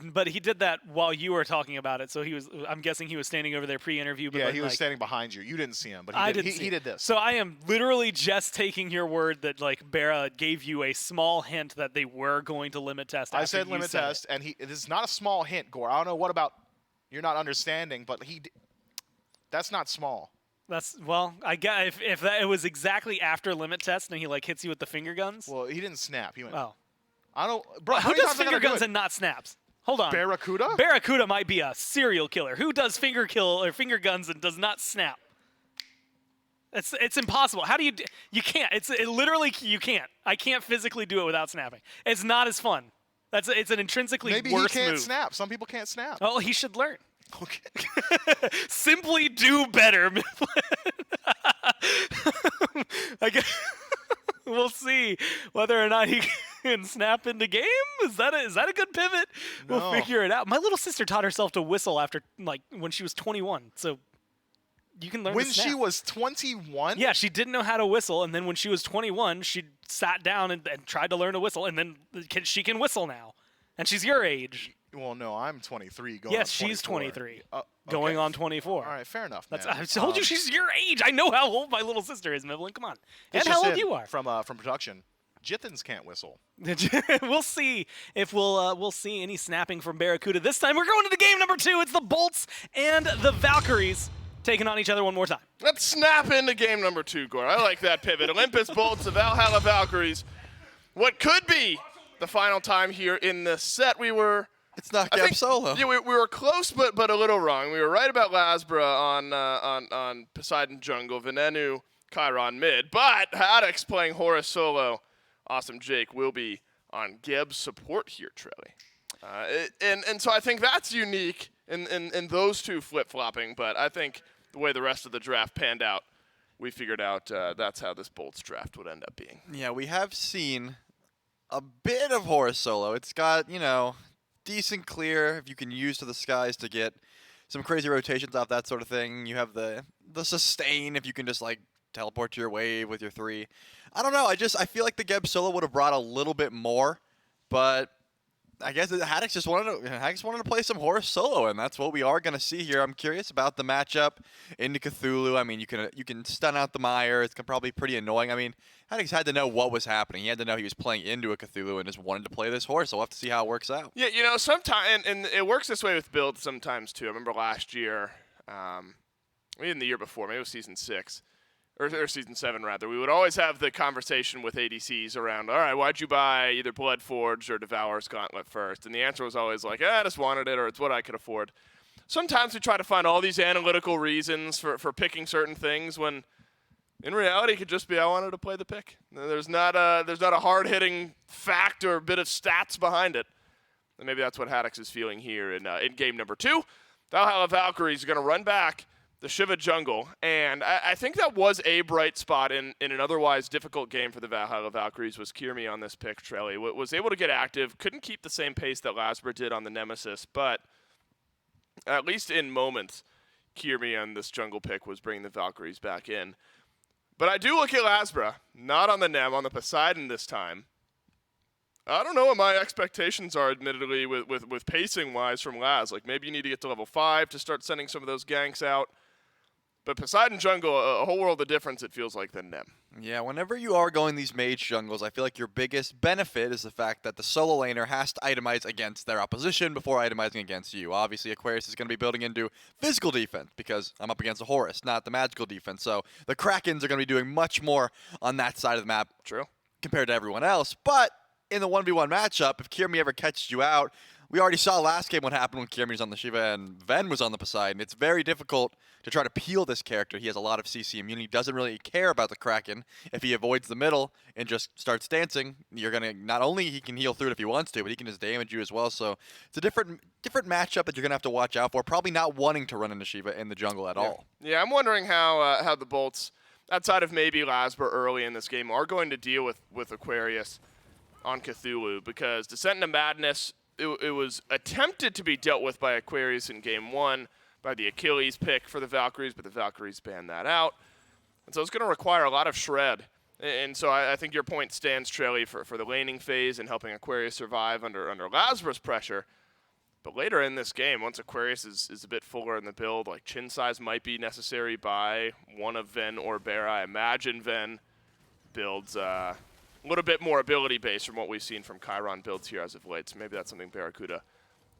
But he did that while you were talking about it, so I'm guessing he was standing over there pre-interview. But Yeah, then, he was like, standing behind you. You didn't see him, but I he did. didn't see He it. did this. So I am literally just taking your word that like Barra gave you a small hint that they were going to limit test. I after said you limit said test, and this is not a small hint, Gore. I don't know what about you're not understanding, but that's not small. Well, I get if it was exactly after limit test and he like hits you with the finger guns. Well, he didn't snap. He went. Oh, I don't. Bro, how who many does times I finger gotta do guns it? and not snaps? Hold on. Barracuda? Barracuda might be a serial killer. Who does finger guns and does not snap? It's impossible. How do you? You can't. Literally you can't. I can't physically do it without snapping. It's not as fun. It's an intrinsically Maybe worse he can't move. snap. Some people can't snap. Oh, he should learn. Okay. Simply do better. I guess we'll see whether or not he can snap into game. Is that a good pivot? No. We'll figure it out. My little sister taught herself to whistle after when she was 21. So you can learn When to snap. she was 21? Yeah, she didn't know how to whistle, and then when she was 21, she sat down and tried to learn to whistle, and then she can whistle now. And she's your age. Well, no, I'm 23 going Yes, on 24. she's 23, Okay. going on 24. All right, fair enough, That's, man. I told you she's your age. I know how old my little sister is, Mifflin. Come on. And It's how just old in you are. From production. Jithens can't whistle. We'll see if we'll see any snapping from Barracuda this time. We're going to the game number 2. It's the Bolts and the Valkyries. taking on each other one more time. Let's snap into game number 2, Gore. I like that pivot. Olympus Bolts, the Valhalla Valkyries. What could be the final time here in the set? It's not I Geb think- solo. Yeah, we were close, but a little wrong. We were right about Lasbra on Poseidon jungle, Venenu, Chiron mid, but Haddix playing Horus solo. Awesome Jake will be on Geb's support here, Trelly. And so I think that's unique in those two flip-flopping, but I think the way the rest of the draft panned out, we figured out that's how this Bolts draft would end up being. Yeah, we have seen a bit of Horus solo. It's got, decent clear if you can use to the skies to get some crazy rotations off, that sort of thing. You have the sustain if you can just teleport to your wave with your 3. I don't know. I feel like the Geb solo would have brought a little bit more, but I guess Haddix just wanted to play some Horus solo, and that's what we are going to see here. I'm curious about the matchup into Cthulhu. I mean, you can stun out the Mire. It's probably pretty annoying. I mean, Haddix had to know what was happening. He had to know he was playing into a Cthulhu and just wanted to play this Horus. So we'll have to see how it works out. Yeah, sometimes, and it works this way with builds sometimes too. I remember last year, maybe in the year before, maybe it was season 6. Or season 7 rather, we would always have the conversation with ADCs around, all right, why'd you buy either Bloodforged or Devourer's Gauntlet first? And the answer was always like, I just wanted it, or it's what I could afford. Sometimes we try to find all these analytical reasons for picking certain things when in reality it could just be I wanted to play the pick. There's not a hard-hitting fact or bit of stats behind it. And maybe that's what Haddix is feeling here in game number 2. Valhalla Valkyries are going to run back the Shiva jungle, and I think that was a bright spot in an otherwise difficult game for the Valhalla Valkyries was Kirmi on this pick, Trelly. Was able to get active, couldn't keep the same pace that Lasbra did on the Nemesis, but at least in moments, Kirmi on this jungle pick was bringing the Valkyries back in. But I do look at Lasbra, not on the Nem, on the Poseidon this time. I don't know what my expectations are, admittedly, with pacing-wise from Laz. Maybe you need to get to level 5 to start sending some of those ganks out. But Poseidon jungle, a whole world of difference, it feels like, than Nem. Yeah, whenever you are going these mage jungles, I feel like your biggest benefit is the fact that the solo laner has to itemize against their opposition before itemizing against you. Obviously, Aquarius is going to be building into physical defense because I'm up against a Horus, not the magical defense. So the Krakens are going to be doing much more on that side of the map. True. Compared to everyone else. But in the 1v1 matchup, if Kirmi ever catches you out, we already saw last game what happened when Kirmi was on the Shiva and Ven was on the Poseidon. It's very difficult to try to peel this character. He has a lot of CC immunity, doesn't really care about the Kraken. If he avoids the middle and just starts dancing, you're going to, not only he can heal through it if he wants to, but he can just damage you as well. So it's a different matchup that you're going to have to watch out for. Probably not wanting to run into Shiva in the jungle at all. Yeah, I'm wondering how the Bolts, outside of maybe Lasbra early in this game, are going to deal with Aquarius on Cthulhu, because Descent into Madness, it was attempted to be dealt with by Aquarius in game 1 by the Achilles pick for the Valkyries, but the Valkyries banned that out. And so it's going to require a lot of shred. And so I think your point stands, Trelly, for the laning phase and helping Aquarius survive under Lasbra's pressure. But later in this game, once Aquarius is a bit fuller in the build, chin size might be necessary by one of Ven or Bear. I imagine Ven builds a little bit more ability-based from what we've seen from Chiron builds here as of late. So maybe that's something Barracuda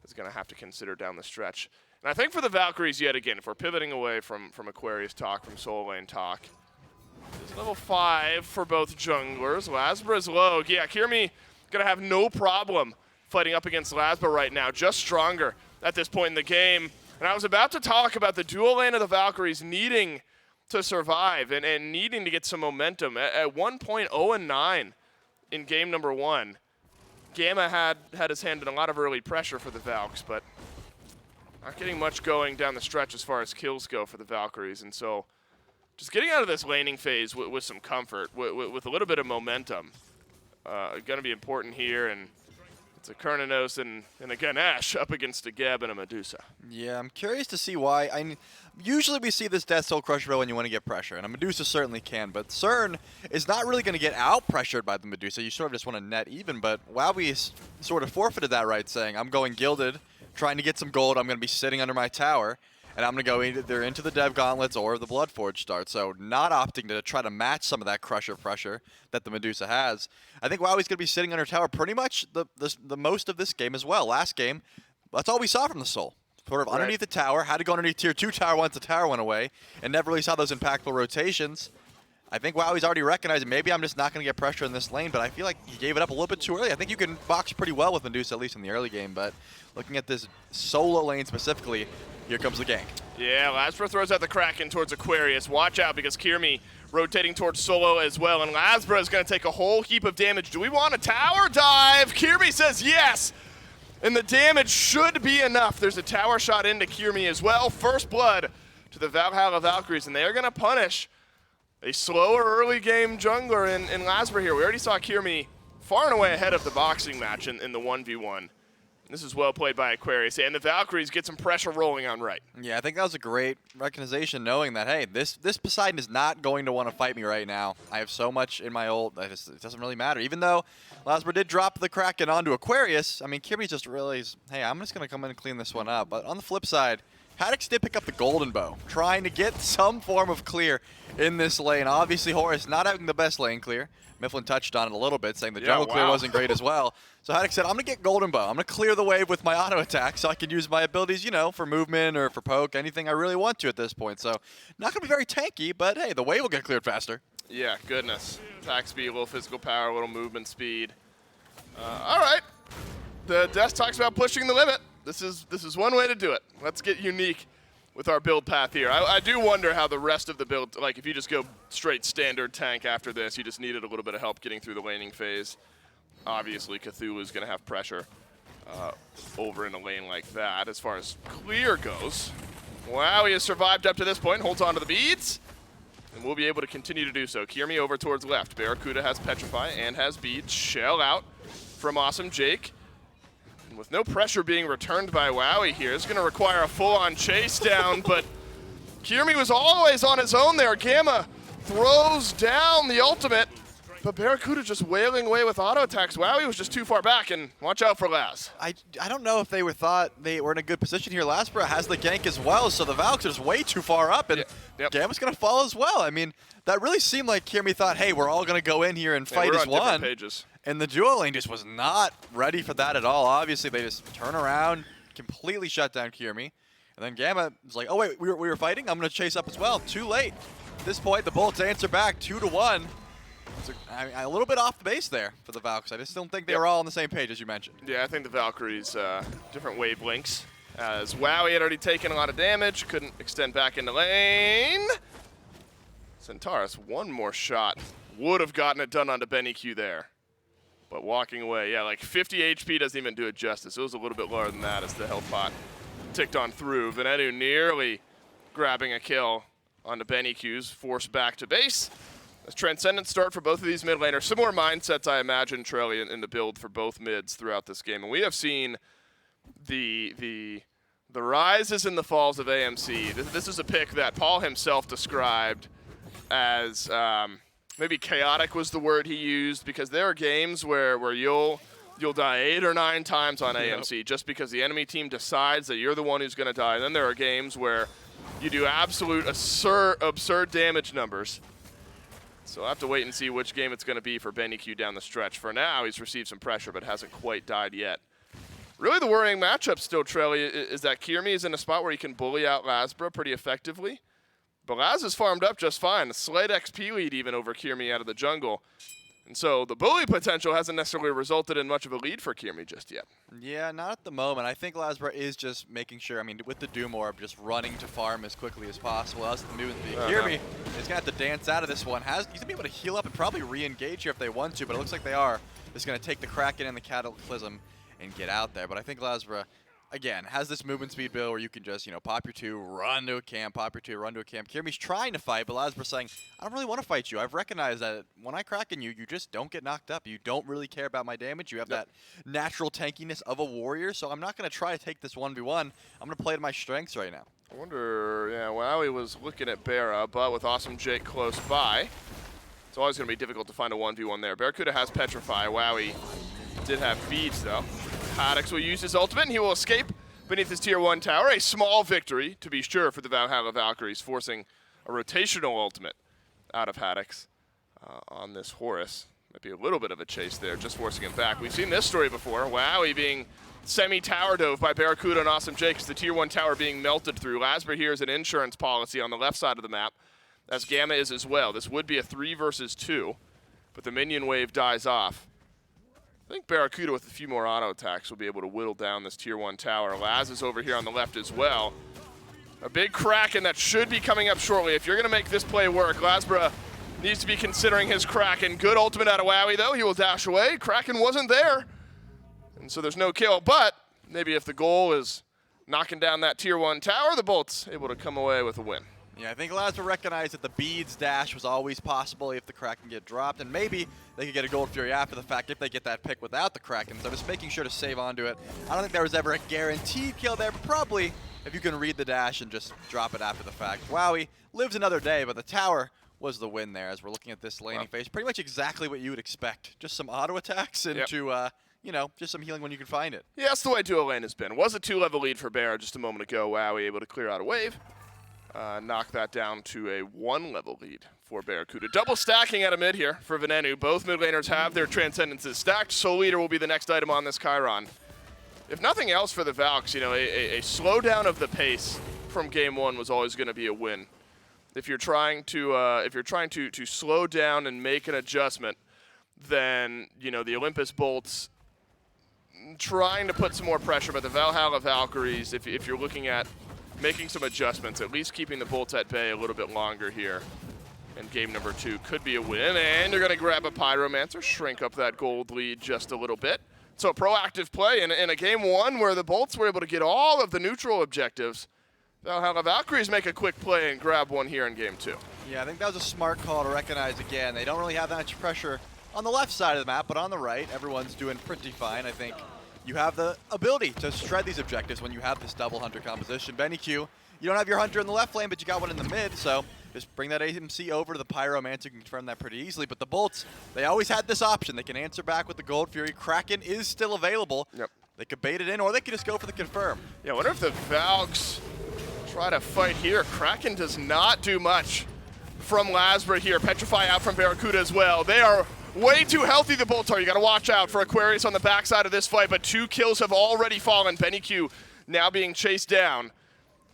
is going to have to consider down the stretch. And I think for the Valkyries, yet again, if we're pivoting away from Aquarius talk, from solo lane talk, it's level 5 for both junglers. Lasbra's low. Yeah, Kirmi going to have no problem fighting up against Lasbra right now, just stronger at this point in the game. And I was about to talk about the dual lane of the Valkyries needing to survive and needing to get some momentum. At 1 point, 0-9 in game number 1. Gamma had his hand in a lot of early pressure for the Valks, but not getting much going down the stretch as far as kills go for the Valkyries. And so just getting out of this laning phase with some comfort, with a little bit of momentum, going to be important here. And it's a Kernanos and a Ganesh up against a Geb and a Medusa. Yeah, I'm curious to see why. Usually we see this Death Soul Crusher when you want to get pressure, and a Medusa certainly can, but CERN is not really going to get out-pressured by the Medusa. You sort of just want to net even, but WoW's sort of forfeited that right, saying, I'm going Gilded, trying to get some gold, I'm going to be sitting under my tower, and I'm going to go either into the Dev Gauntlets or the Bloodforge start, so not opting to try to match some of that Crusher pressure that the Medusa has. I think WoW's going to be sitting under tower pretty much the most of this game as well. Last game, that's all we saw from the Soul. sort of underneath the tower, had to go underneath tier 2 tower once the tower went away, and never really saw those impactful rotations. I think WoW's already recognized maybe I'm just not going to get pressure in this lane, but I feel like he gave it up a little bit too early. I think you can box pretty well with Medusa, at least in the early game, but looking at this solo lane specifically, here comes the gank. Yeah, Lasbra throws out the Kraken towards Aquarius. Watch out, because Kirmi rotating towards solo as well, and Lasbra is going to take a whole heap of damage. Do we want a tower dive? Kirmi says yes, and the damage should be enough. There's a tower shot into Kirmi as well. First blood to the Valhalla Valkyries, and they are going to punish a slower early game jungler in Lasbra here. We already saw Kirmi far and away ahead of the boxing match in the 1v1. This is well played by Aquarius, and the Valkyries get some pressure rolling on right. Yeah, I think that was a great recognition, knowing that, hey, this Poseidon is not going to want to fight me right now. I have so much in my ult that it doesn't really matter. Even though Lasbra did drop the Kraken onto Aquarius, I mean, Kirby just realized, hey, I'm just going to come in and clean this one up. But on the flip side, Haddix did pick up the Golden Bow, trying to get some form of clear in this lane. Obviously, Horus not having the best lane clear. Mifflin touched on it a little bit, saying the jungle clear wasn't great as well. So Haddix said, I'm going to get Golden Bow. I'm going to clear the wave with my auto attack so I can use my abilities, you know, for movement or for poke, anything I really want to at this point. So not going to be very tanky, but hey, the wave will get cleared faster. Yeah, goodness. Attack speed, a little physical power, a little movement speed. All right. The desk talks about pushing the limit. This is one way to do it. Let's get unique with our build path here. I do wonder how the rest of the build, like if you just go straight standard tank after this, you just needed a little bit of help getting through the laning phase. Obviously, Cthulhu's going to have pressure over in a lane like that. As far as clear goes, wow, he has survived up to this point, holds on to the beads, and we'll be able to continue to do so. Kirmi over towards left. Barracuda has Petrify and has beads. Shell out from Awesome Jake. And with no pressure being returned by Wowie here, it's going to require a full-on chase down, but Kirmi was always on his own there. Gamma throws down the ultimate, but Barracuda just wailing away with auto attacks. Wowie was just too far back, and watch out for Laz. I don't know if they thought they were in a good position here. Lasbra has the gank as well, so the Valks are just way too far up, and Gamma's going to fall as well. I mean, that really seemed like Kirmi thought, hey, we're all going to go in here and fight as one. Pages. And the duo lane just was not ready for that at all. Obviously, they just turn around, completely shut down Kirmi. And then Gamma was like, oh, wait, we were fighting? I'm going to chase up as well. Too late. At this point, the Bullets answer back 2-1. So, I mean, a little bit off the base there for the Valks. I just don't think they were all on the same page, as you mentioned. Yeah, I think the Valkyries, different wavelengths. As Wowie had already taken a lot of damage, couldn't extend back into lane. Centaurus, one more shot. Would have gotten it done onto Benny Q there. But walking away, yeah, like 50 HP doesn't even do it justice. It was a little bit lower than that as the health pot ticked on through. Venedu nearly grabbing a kill onto Benny Q's, forced back to base. A transcendent start for both of these mid laners. Similar mindsets, I imagine, Trelly, in the build for both mids throughout this game. And we have seen the rises and the falls of AMC. This is a pick that Paul himself described as maybe chaotic was the word he used, because there are games where you'll die 8 or 9 times on AMC just because the enemy team decides that you're the one who's going to die. And then there are games where you do absolute absurd damage numbers. So I'll have to wait and see which game it's going to be for Benny Q down the stretch. For now, he's received some pressure, but hasn't quite died yet. Really the worrying matchup still, Trelly, is that Kirmi is in a spot where he can bully out Lasbra pretty effectively. But Laz is farmed up just fine. A slight XP lead even over Kirmi out of the jungle. And so the bully potential hasn't necessarily resulted in much of a lead for Kirmi just yet. Yeah, not at the moment. I think Lasbra is just making sure, I mean, with the Doom Orb, just running to farm as quickly as possible. That's the movement. Kirmi is going to have to dance out of this one. He's going to be able to heal up and probably re-engage here if they want to, but it looks like they are. Just going to take the Kraken and the Cataclysm and get out there. But I think Lasbra, again, has this movement speed build where you can just, you know, pop your 2, run to a camp, pop your 2, run to a camp. Kirmi's trying to fight, but Lasbra's saying, I don't really want to fight you. I've recognized that when I Kraken you, you just don't get knocked up. You don't really care about my damage. You have that natural tankiness of a warrior, so I'm not going to try to take this 1v1. I'm going to play to my strengths right now. I wonder, yeah, Wowie was looking at Barra, but with Awesome Jake close by, it's always going to be difficult to find a 1v1 there. Barracuda has Petrify. Wowie did have beads, though. Haddix will use his ultimate, and he will escape beneath his tier 1 tower. A small victory, to be sure, for the Valhalla Valkyries, forcing a rotational ultimate out of Haddix on this Horus. Might be a little bit of a chase there, just forcing him back. We've seen this story before. Wowie being semi-tower dove by Barracuda and Awesome Jake as the tier 1 tower being melted through. Lasber here is an insurance policy on the left side of the map, as Gamma is as well. This would be a 3 versus 2, but the minion wave dies off. I think Barracuda with a few more auto attacks will be able to whittle down this tier 1 tower. Laz is over here on the left as well. A big Kraken that should be coming up shortly. If you're going to make this play work, Lasbra needs to be considering his Kraken. Good ultimate out of Wowie, though. He will dash away. Kraken wasn't there, and so there's no kill. But maybe if the goal is knocking down that tier 1 tower, the Bolt's able to come away with a win. Yeah, I think Lasbra recognized that the beads dash was always possible if the Kraken get dropped, and maybe they could get a Gold Fury after the fact if they get that pick without the Kraken. So just making sure to save onto it. I don't think there was ever a guaranteed kill there, but probably if you can read the dash and just drop it after the fact. Wowie lives another day, but the tower was the win there as we're looking at this laning phase. Pretty much exactly what you would expect. Just some auto attacks into, you know, just some healing when you can find it. Yeah, that's the way duo lane has been. Was a 2-level lead for Bear just a moment ago. Wowie able to clear out a wave. Knock that down to a 1-level lead for Barracuda. Double stacking out of mid here for Venenu. Both mid laners have their Transcendences stacked. Soul Eater will be the next item on this Chiron. If nothing else for the Valks, you know, a slowdown of the pace from game 1 was always going to be a win. If you're trying to slow down and make an adjustment, then you know the Olympus Bolts trying to put some more pressure, but the Valhalla Valkyries, if you're looking at making some adjustments, at least keeping the Bolts at bay a little bit longer here. And game number 2 could be a win, and they're going to grab a Pyromancer, shrink up that gold lead just a little bit. So a proactive play in a game 1 where the Bolts were able to get all of the neutral objectives. Valhalla Valkyries make a quick play and grab one here in game 2. Yeah, I think that was a smart call to recognize again. They don't really have that much pressure on the left side of the map, but on the right, everyone's doing pretty fine. I think you have the ability to shred these objectives when you have this double hunter composition. Benny Q, you don't have your hunter in the left lane, but you got one in the mid, so just bring that AMC over to the Pyromancer. You can confirm that pretty easily, but the Bolts, they always had this option. They can answer back with the Gold Fury. Kraken is still available. Yep. They could bait it in, or they could just go for the confirm. Yeah, I wonder if the Valks try to fight here. Kraken does not do much from Lasbra here. Petrify out from Barracuda as well. They are way too healthy, the Bolts are. You got to watch out for Aquarius on the backside of this fight, but 2 kills have already fallen. Benny Q now being chased down.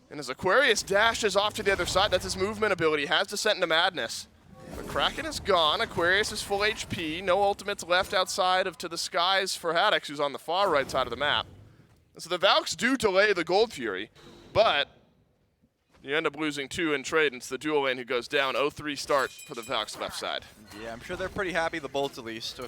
And as Aquarius dashes off to the other side, that's his movement ability. He has Descent into Madness. But Kraken is gone. Aquarius is full HP. No ultimates left outside of To the Skies for Haddix, who's on the far right side of the map. And so the Valks do delay the Gold Fury, but you end up losing 2 in trade, and it's the dual lane who goes down. 0-3 start for the Valks left side. Yeah, I'm sure they're pretty happy, the Bolts at least.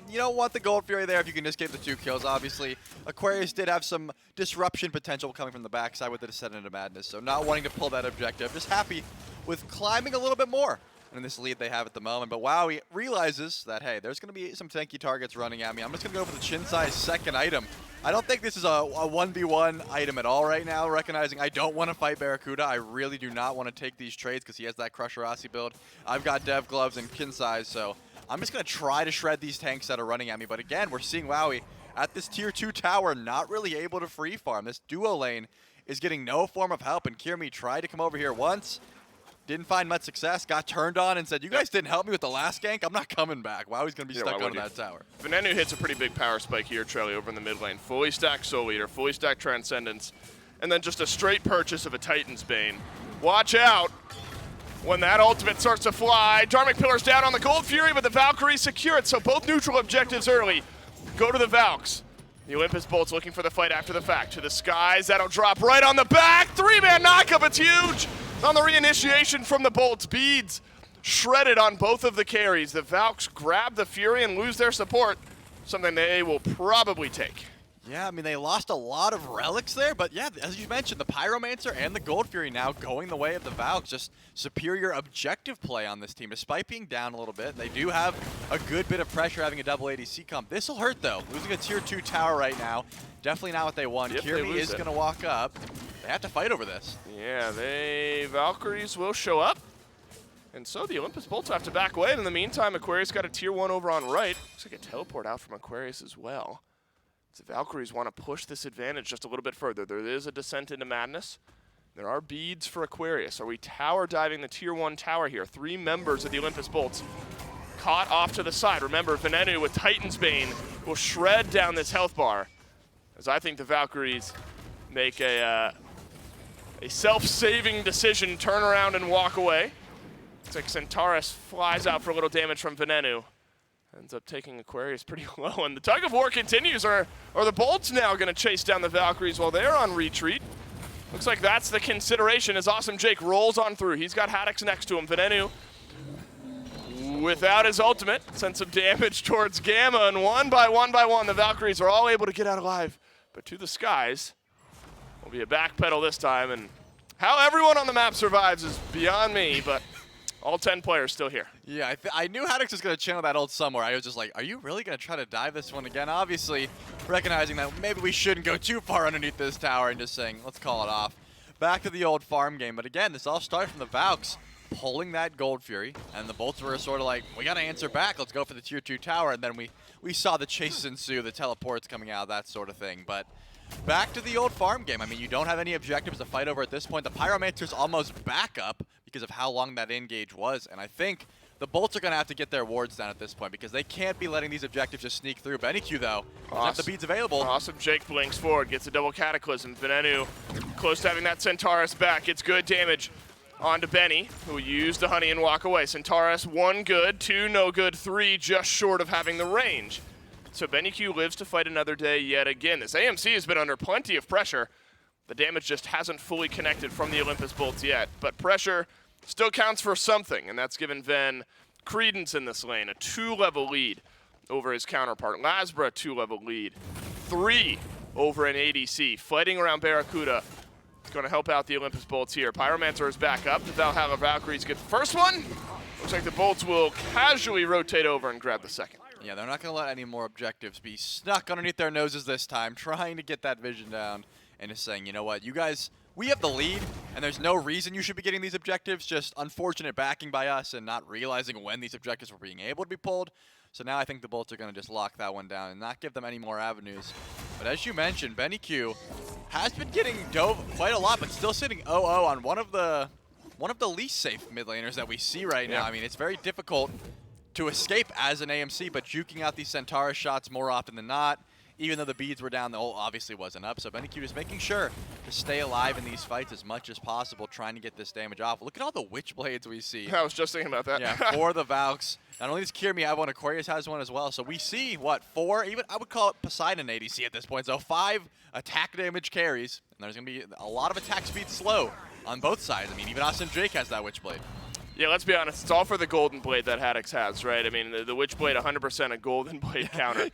You don't want the Gold Fury there if you can just get the 2 kills. Obviously, Aquarius did have some disruption potential coming from the backside with the Descent into Madness, so not wanting to pull that objective. Just happy with climbing a little bit more in this lead they have at the moment. But Wowie realizes that, hey, there's going to be some tanky targets running at me. I'm just going to go for the Chinsai's second item. I don't think this is a 1v1 item at all right now, recognizing I don't want to fight Barracuda. I really do not want to take these trades because he has that Crusher Aussie build. I've got Dev Gloves and Chinsai's, so I'm just going to try to shred these tanks that are running at me. But again, we're seeing Wowie at this tier 2 tower not really able to free farm. This duo lane is getting no form of help, and Kirmi tried to come over here once. Didn't find much success, got turned on and said, you guys didn't help me with the last gank, I'm not coming back. Wowie's going to be stuck under that tower. Venenu hits a pretty big power spike here, Trelly, over in the mid lane. Fully stacked Soul Eater, fully stacked Transcendence, and then just a straight purchase of a Titan's Bane. Watch out when that ultimate starts to fly. Dharmic Pillar's down on the Gold Fury, but the Valkyries secure it, so both neutral objectives early go to the Valks. The Olympus Bolts looking for the fight after the fact. To the Skies, that'll drop right on the back. 3-man knockup, it's huge! On the reinitiation from the Bolts, beads shredded on both of the carries. The Valks grab the Fury and lose their support, something they will probably take. Yeah, I mean, they lost a lot of relics there, but yeah, as you mentioned, the Pyromancer and the Gold Fury now going the way of the Valks. Just superior objective play on this team, despite being down a little bit. They do have a good bit of pressure having a double ADC comp. This will hurt, though. Losing a tier 2 tower right now, definitely not what they want. Yep, Kirmi is going to walk up. They have to fight over this. Yeah, Valkyries will show up. And so the Olympus Bolts have to back away. And in the meantime, Aquarius got a tier 1 over on right. Looks like a teleport out from Aquarius as well. The Valkyries want to push this advantage just a little bit further. There is a Descent into Madness. There are beads for Aquarius. Are we tower diving the tier 1 tower here? 3 members of the Olympus Bolts caught off to the side. Remember, Venenu with Titan's Bane will shred down this health bar. as I think the Valkyries make a self-saving decision, turn around and walk away. It's like Centaurus flies out for a little damage from Venenu. Ends up taking Aquarius pretty low, and the tug of war continues. Are the Bolts now going to chase down the Valkyries while they're on retreat? Looks like that's the consideration as Awesome Jake rolls on through. He's got Haddix next to him. Venenu, without his ultimate, sent some damage towards Gamma, and one by one, the Valkyries are all able to get out alive. But to the skies will be a backpedal this time, and how everyone on the map survives is beyond me, but all 10 players still here. Yeah, I knew Haddix was going to channel that ult somewhere. I was just like, are you really going to try to dive this one again? Obviously, recognizing that maybe we shouldn't go too far underneath this tower and just saying, let's call it off. Back to the old farm game. But again, this all started from the Valks pulling that Gold Fury, and the Bolts were sort of like, we got to answer back. Let's go for the tier 2 tower. And then we saw the chases ensue, the teleports coming out, that sort of thing. But back to the old farm game. I mean, you don't have any objectives to fight over at this point. The Pyromancer's almost back up because of how long that engage was. And I think the Bolts are going to have to get their wards down at this point because they can't be letting these objectives just sneak through. BennyQ, though, doesn't have the beads available. Awesome Jake blinks forward, gets a double Cataclysm. Venenu close to having that Centaurus back. Gets good damage onto Benny, who used the honey and walk away. Centaurus, 1 good, 2 no good, 3 just short of having the range. So BennyQ lives to fight another day yet again. This AMC has been under plenty of pressure. The damage just hasn't fully connected from the Olympus Bolts yet, but pressure still counts for something, and that's given Ven credence in this lane. A 2-level lead over his counterpart. Lasbra, 2-level lead. 3 over an ADC. Fighting around Barracuda. It's going to help out the Olympus Bolts here. Pyromancer is back up. The Valhalla Valkyries get the first one. Looks like the Bolts will casually rotate over and grab the second. Yeah, they're not going to let any more objectives be snuck underneath their noses this time, trying to get that vision down and just saying, you know what, you guys, we have the lead, and there's no reason you should be getting these objectives, just unfortunate backing by us and not realizing when these objectives were being able to be pulled. So now I think the Bolts are going to just lock that one down and not give them any more avenues. But as you mentioned, BennyQ has been getting dove quite a lot, but still sitting 0-0 on one of the least safe mid laners that we see right now. I mean, it's very difficult to escape as an AMC, but juking out these Centaurus shots more often than not. Even though the beads were down, the ult obviously wasn't up. So BennyQ is making sure to stay alive in these fights as much as possible, trying to get this damage off. Look at all the Witchblades we see. I was just thinking about that. Yeah, for the Valks. Not only does Kirmi have one, Aquarius has one as well. So we see, what, 4, even I would call it Poseidon ADC at this point. So 5 attack damage carries. And there's going to be a lot of attack speed slow on both sides. I mean, even Awesome Jake has that Witchblade. Yeah, let's be honest. It's all for the Golden Blade that Haddix has, right? I mean, the Witchblade 100% a Golden Blade counter.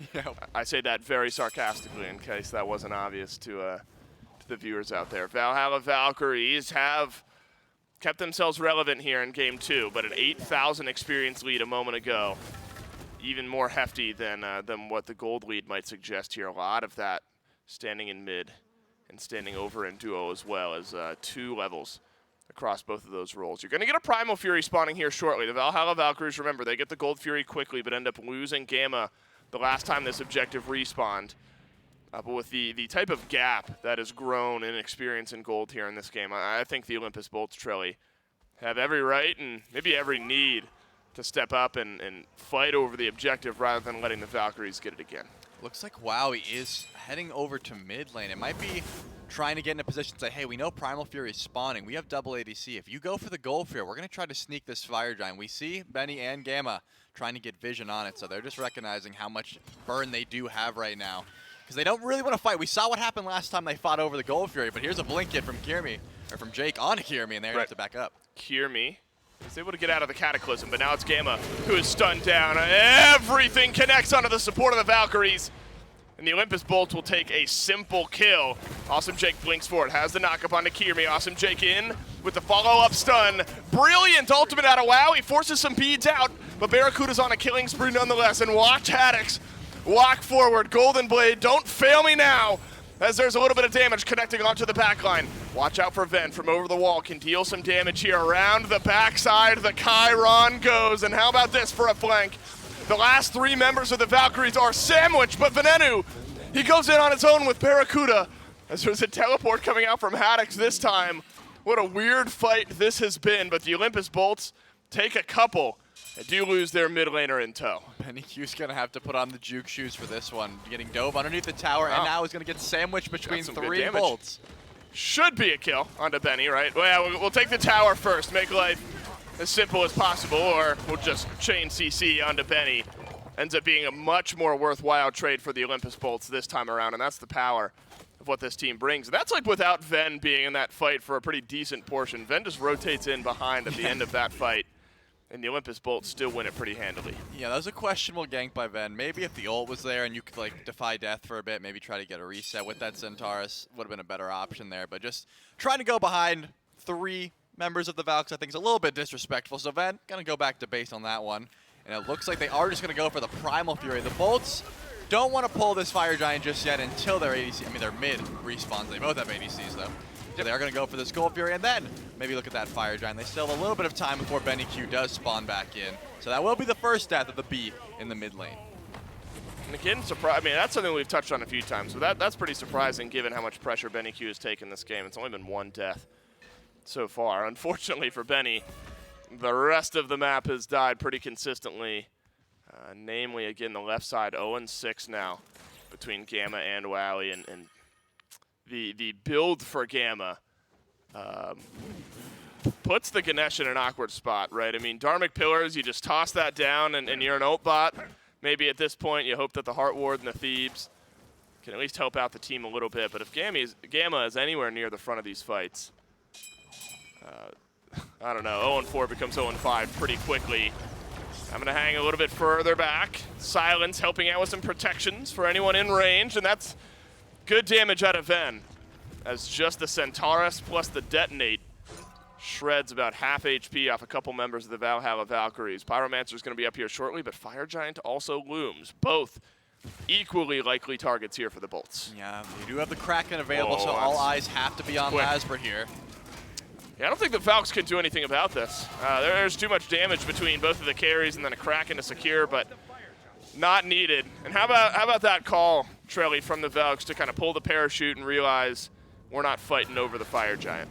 I say that very sarcastically in case that wasn't obvious to the viewers out there. Valhalla Valkyries have kept themselves relevant here in Game 2, but an 8,000 experience lead a moment ago. Even more hefty than what the gold lead might suggest here. A lot of that standing in mid and standing over in duo as well as 2 levels across both of those roles. You're going to get a Primal Fury spawning here shortly. The Valhalla Valkyries, remember, they get the Gold Fury quickly, but end up losing Gamma the last time this objective respawned. But with the type of gap that has grown in experience in gold here in this game, I think the Olympus Bolts, Trelly, have every right and maybe every need to step up and fight over the objective rather than letting the Valkyries get it again. Looks like Wowie is heading over to mid lane. It might be trying to get in a position to say, hey, we know Primal Fury is spawning. We have double ADC. If you go for the Gold Fury, we're going to try to sneak this Fire Giant. We see Benny and Gamma trying to get vision on it, so they're just recognizing how much burn they do have right now. Because they don't really want to fight. We saw what happened last time they fought over the Gold Fury, but here's a blink hit from Kirmi, or from Jake on Kirmi, and they're going to have to back up. Kirmi is able to get out of the Cataclysm, but now it's Gamma who is stunned down. Everything connects onto the support of the Valkyries. And the Olympus Bolts will take a simple kill. Awesome Jake blinks forward, has the knock up onto Kirmi. Awesome Jake in with the follow-up stun. Brilliant ultimate out of WoW. He forces some beads out, but Barracuda's on a killing spree nonetheless. And watch Haddix walk forward. Golden Blade, don't fail me now, as there's a little bit of damage connecting onto the backline. Watch out for Ven from over the wall. Can deal some damage here around the backside. The Chiron goes, and how about this for a flank? The last 3 members of the Valkyries are sandwiched, but Venenu, he goes in on his own with Barracuda, as there's a teleport coming out from Haddix this time. What a weird fight this has been, but the Olympus Bolts take a couple They do lose their mid laner in tow. Benny Q's going to have to put on the juke shoes for this one. Getting dove underneath the tower, and now he's going to get sandwiched between some good 3 damage. bolts. Should be a kill onto Benny, right? Well, yeah, we'll take the tower first, make life as simple as possible, or we'll just chain CC onto Benny. Ends up being a much more worthwhile trade for the Olympus Bolts this time around, and that's the power of what this team brings. That's like without Ven being in that fight for a pretty decent portion. Ven just rotates in behind at the end of that fight, and the Olympus Bolts still win it pretty handily. Yeah, that was a questionable gank by Ven. Maybe if the ult was there and you could like defy death for a bit, maybe try to get a reset with that Centaurus, would have been a better option there. But just trying to go behind 3 members of the Valks, I think, is a little bit disrespectful. So Ven gonna go back to base on that one. And it looks like they are just gonna go for the Primal Fury. The Bolts don't want to pull this Fire Giant just yet until their ADC, I mean their mid respawns. They both have ADCs though. So they are going to go for this Gold Fury and then maybe look at that Fire Giant. They still have a little bit of time before Benny Q does spawn back in. So that will be the first death of the B in the mid lane. And again, I mean, that's something we've touched on a few times, but that's pretty surprising given how much pressure Benny Q has taken this game. It's only been 1 death so far. Unfortunately for Benny, the rest of the map has died pretty consistently. Namely, again, the left side 0-6 now between Gamma and Wally, and the build for Gamma puts the Ganesh in an awkward spot, right? I mean, Dharmic Pillars, you just toss that down and you're an ult bot. Maybe at this point you hope that the Heart Ward and the Thebes can at least help out the team a little bit, but if Gamma is anywhere near the front of these fights, I don't know, 0-4 becomes 0-5 pretty quickly. I'm going to hang a little bit further back. Silence helping out with some protections for anyone in range, and that's good damage out of Ven, as just the Centaurus plus the Detonate shreds about half HP off a couple members of the Valhalla Valkyries. Pyromancer's going to be up here shortly, but Fire Giant also looms. Both equally likely targets here for the Bolts. Yeah, they do have the Kraken available, so all eyes have to be on Lasper here. Yeah, I don't think the Valks can do anything about this. There's too much damage between both of the carries and then a Kraken to secure, but not needed. And how about that call, Trelly, from the Valks to kind of pull the parachute and realize we're not fighting over the Fire Giant?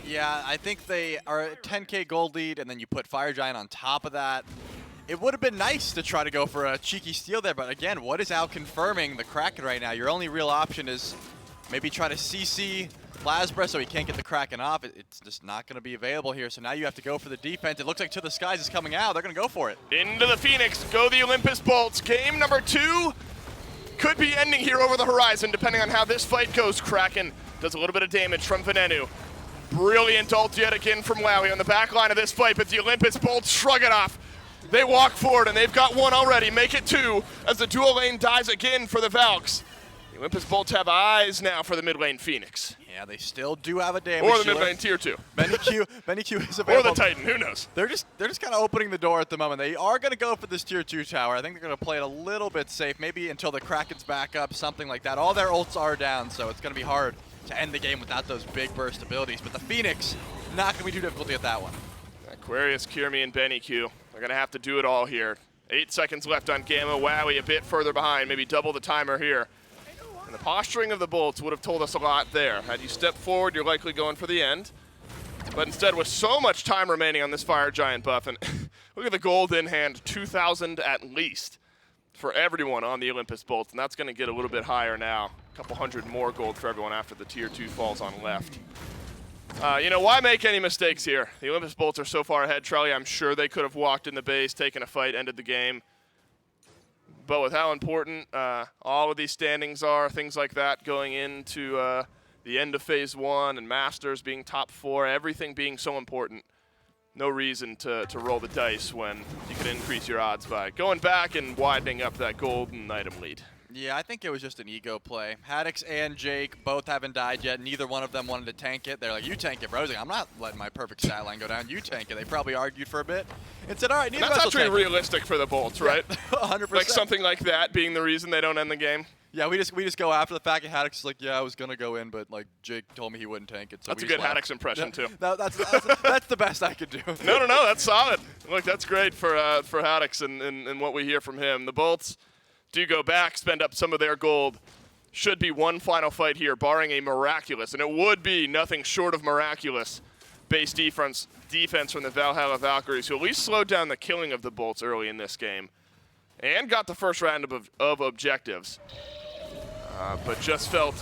Yeah, I think they are a 10k gold lead, and then you put Fire Giant on top of that. It would have been nice to try to go for a cheeky steal there, but again, what is out confirming the Kraken right now? Your only real option is maybe try to CC Lasbra so he can't get the Kraken off. It's just not going to be available here, so now you have to go for the defense. It looks like To the Skies is coming out. They're going to go for it. Into the Phoenix, go the Olympus Bolts. Game number 2 could be ending here over the horizon, depending on how this fight goes. Kraken does a little bit of damage from Venenu. Brilliant ult yet again from Wowie on the back line of this fight, but the Olympus Bolts shrug it off. They walk forward, and they've got 1 already. Make it 2 as the dual lane dies again for the Valks. The Olympus Bolts have eyes now for the mid lane Phoenix. Yeah, they still do have a damage Or the mid dealer. lane tier 2. Benny Q is Or available. the Titan, who knows? They're just kind of opening the door at the moment. They are going to go for this tier 2 tower. I think they're going to play it a little bit safe, maybe until the Kraken's back up, something like that. All their ults are down, so it's going to be hard to end the game without those big burst abilities. But the Phoenix, not going to be too difficult to get that one. Aquarius, Kierme, and Benny Q. They're going to have to do it all here. 8 seconds left on Gamma. Wowie a bit further behind, maybe double the timer here. And the posturing of the Bolts would have told us a lot there. Had you stepped forward, you're likely going for the end. But instead, with so much time remaining on this Fire Giant buff, and look at the gold in hand, 2,000 at least for everyone on the Olympus Bolts, and that's going to get a little bit higher now. A couple hundred more gold for everyone after the tier 2 falls on left. You know, why make any mistakes here? The Olympus Bolts are so far ahead, Trelly. I'm sure they could have walked in the base, taken a fight, ended the game. But with how important all of these standings are, things like that going into the end of Phase 1 and Masters being top 4, everything being so important, no reason to roll the dice when you can increase your odds by going back and widening up that golden item lead. Yeah, I think it was just an ego play. Haddix and Jake both haven't died yet. Neither one of them wanted to tank it. They're like, you tank it, bro. I was like, I'm not letting my perfect stat line go down. You tank it. They probably argued for a bit and said, all right, neither of us That's will actually tank realistic for the Bolts, right? 100%. Like something like that being the reason they don't end the game. Yeah, we just go after the fact that Haddix is like, yeah, I was going to go in, but like Jake told me he wouldn't tank it. So That's a we good just left. Haddix impression, too. That's the best I could do. No, that's solid. Look, that's great for Haddix and what we hear from him. The Bolts do go back, spend up some of their gold. Should be one final fight here, barring a miraculous, and it would be nothing short of miraculous, base defense from the Valhalla Valkyries, who at least slowed down the killing of the bolts early in this game and got the first round of objectives. But just felt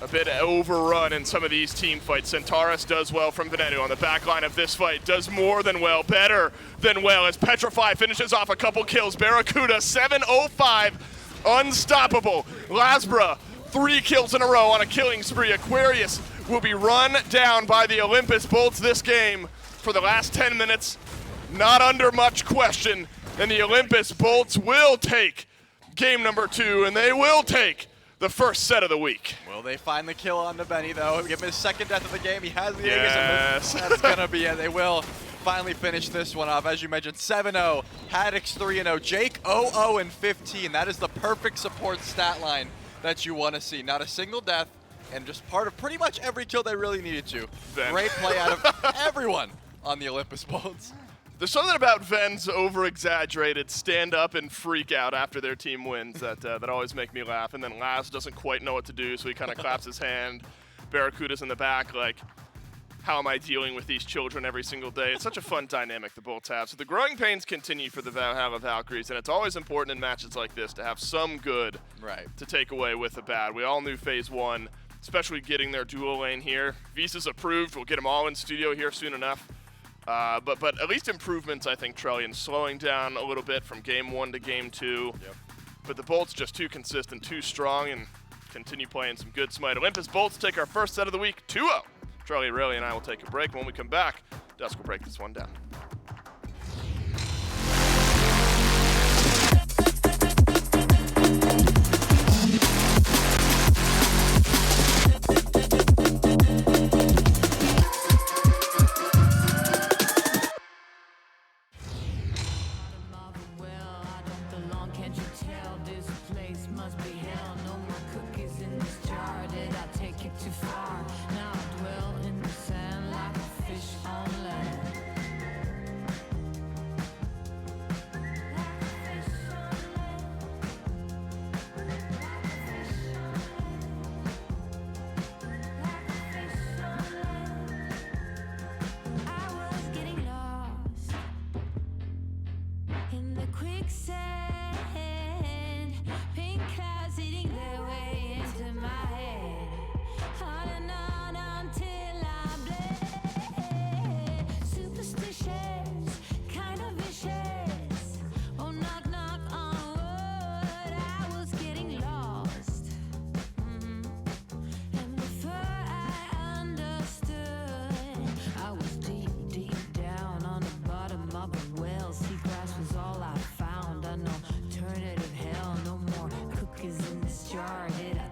a bit overrun in some of these team fights. Centaurus does well from Veneto on the back line of this fight, does more than well, better than well, as Petrify finishes off a couple kills. Barracuda, 705, unstoppable. Lasbra, 3 kills in a row on a killing spree. Aquarius will be run down by the Olympus Bolts this game for the last 10 minutes. Not under much question. And the Olympus Bolts will take game number 2, and they will take the first set of the week. Will they find the kill on the Benny, though? Give him his second death of the game. He has the Yes. Aegis. That's going to be it. They will finally finish this one off. As you mentioned, 7-0. Haddix 3-0. Jake 0-0-15. That is the perfect support stat line that you want to see. Not a single death, and just part of pretty much every kill they really needed to. Ven. Great play out of everyone on the Olympus Bolts. There's something about Ven's over-exaggerated stand-up and freak out after their team wins that always make me laugh. And then Laz doesn't quite know what to do, so he kind of claps his hand. Barracuda's in the back like, how am I dealing with these children every single day? It's such a fun dynamic the Bolts have. So the growing pains continue for the Valhalla Valkyries, and it's always important in matches like this to have some good to take away with the bad. We all knew phase 1, especially getting their dual lane here. Visa's approved. We'll get them all in studio here soon enough. But at least improvements, I think, Trellian, slowing down a little bit from game 1 to game 2. Yep. But the Bolts just too consistent, too strong, and continue playing some good Smite. Olympus Bolts take our first set of the week, 2-0. Charlie Rayleigh and I will take a break. When we come back, Dusk will break this one down.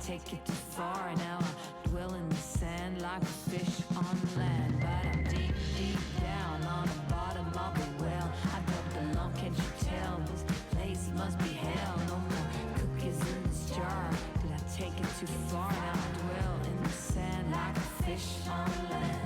Take it too far now. I dwell in the sand like a fish on land. But I'm deep, deep down on the bottom of a well. I don't belong, can't you tell? This place must be hell. No more cookies in this jar. Did I take it too far now? I dwell in the sand like a fish on land.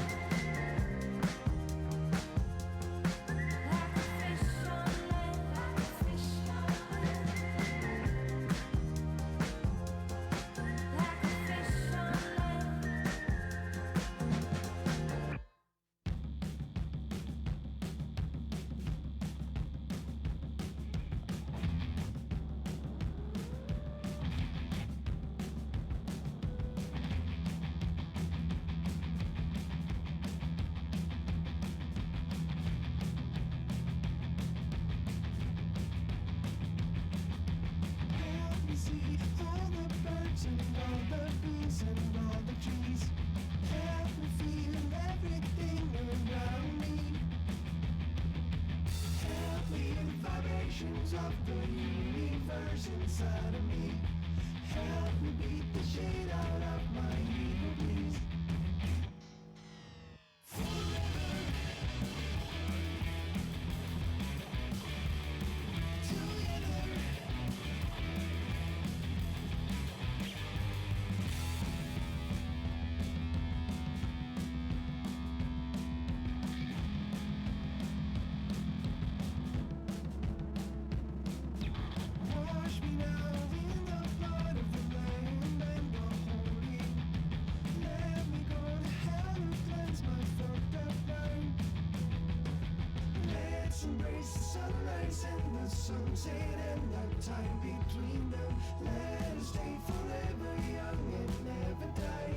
Of the universe inside of me, help me beat the shit out of my ego, please. Wash me now in the blood of the Lamb and the Holy. Let time between them. Let us stay forever young and never die.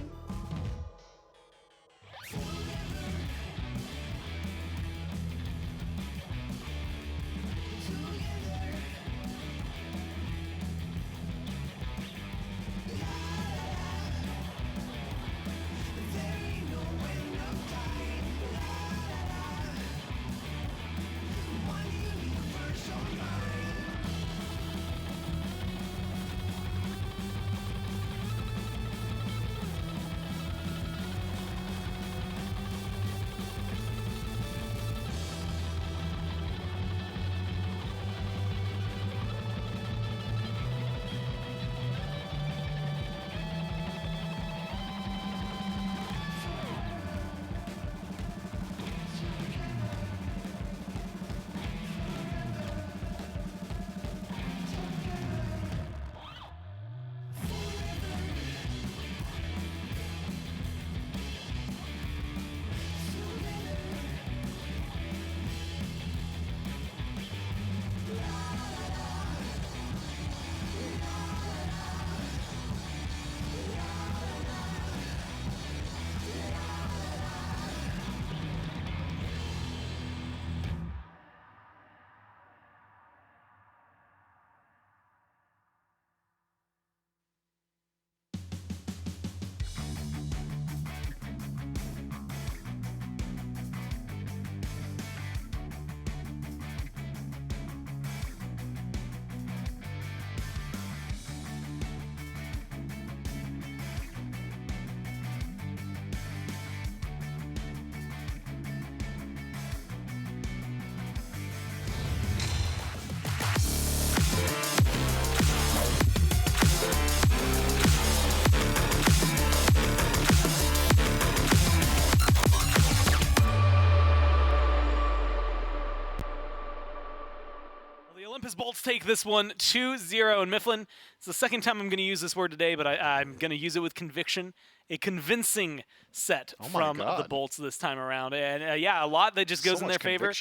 Olympus Bolts take this one 2-0. And Mifflin, it's the second time I'm going to use this word today, but I'm going to use it with conviction. A convincing set from the Bolts this time around. And yeah, a lot that just goes in their favor.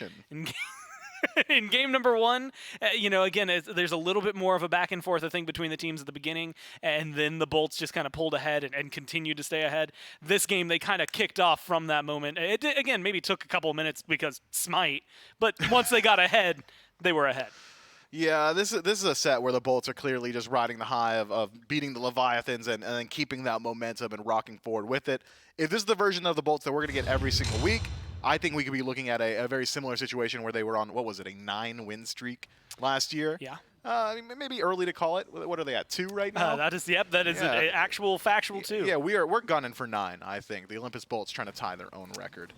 In game number one, you know, again, there's a little bit more of a back and forth, I think, between the teams at the beginning, and then the Bolts just kind of pulled ahead and continued to stay ahead. This game, they kind of kicked off from that moment. It, again, maybe took a couple of minutes because SMITE, but once they got ahead, they were ahead. Yeah, this is a set where the Bolts are clearly just riding the high of beating the Leviathans and then keeping that momentum and rocking forward with it. If this is the version of the Bolts that we're going to get every single week, I think we could be looking at a very similar situation where they were on, what was it, a 9-win streak last year? Yeah. Maybe early to call it. What are they at, 2 right now? That is an actual factual 2. Yeah, we're gunning for 9, I think. The Olympus Bolts trying to tie their own record.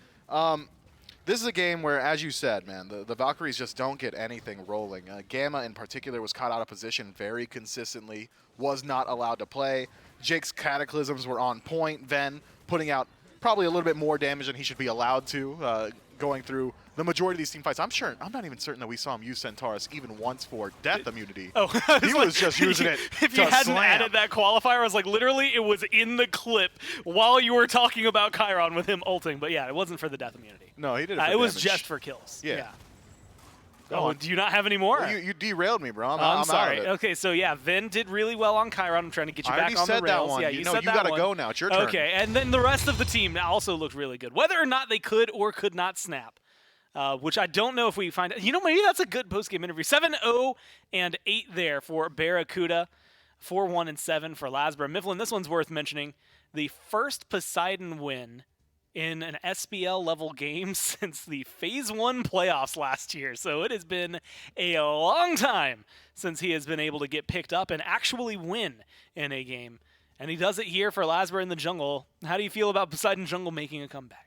This is a game where, as you said, man, the Valkyries just don't get anything rolling. Gamma, in particular, was caught out of position very consistently, was not allowed to play. Jake's Cataclysms were on point, Ven putting out probably a little bit more damage than he should be allowed to, going through the majority of these team fights. I'm not even certain that we saw him use Centaurus even once for death immunity. Oh, he was just using it If you hadn't added that qualifier, I was like, literally, it was in the clip while you were talking about Chiron with him ulting. But yeah, it wasn't for the death immunity. No, he did it for it was damage. just for kills. Yeah. Oh, do you not have any more? Well, you derailed me, bro. I'm Out sorry. of it. Okay, so yeah, Vin did really well on Chiron. I'm trying to get you back on the rails. I already said that one. Yeah, you said that got to one. go now. It's your turn. Okay, and then the rest of the team also looked really good. Whether or not they could or could not snap, which I don't know if we find. You know, maybe that's a good post-game interview. 7-0 and 8 there for Barracuda. 4-1 and 7 for Lasbra. Mifflin, this one's worth mentioning. The first Poseidon win in an SBL level game since the Phase 1 playoffs last year. So it has been a long time since he has been able to get picked up and actually win in a game. And he does it here for Lasbra in the jungle. How do you feel about Poseidon Jungle making a comeback?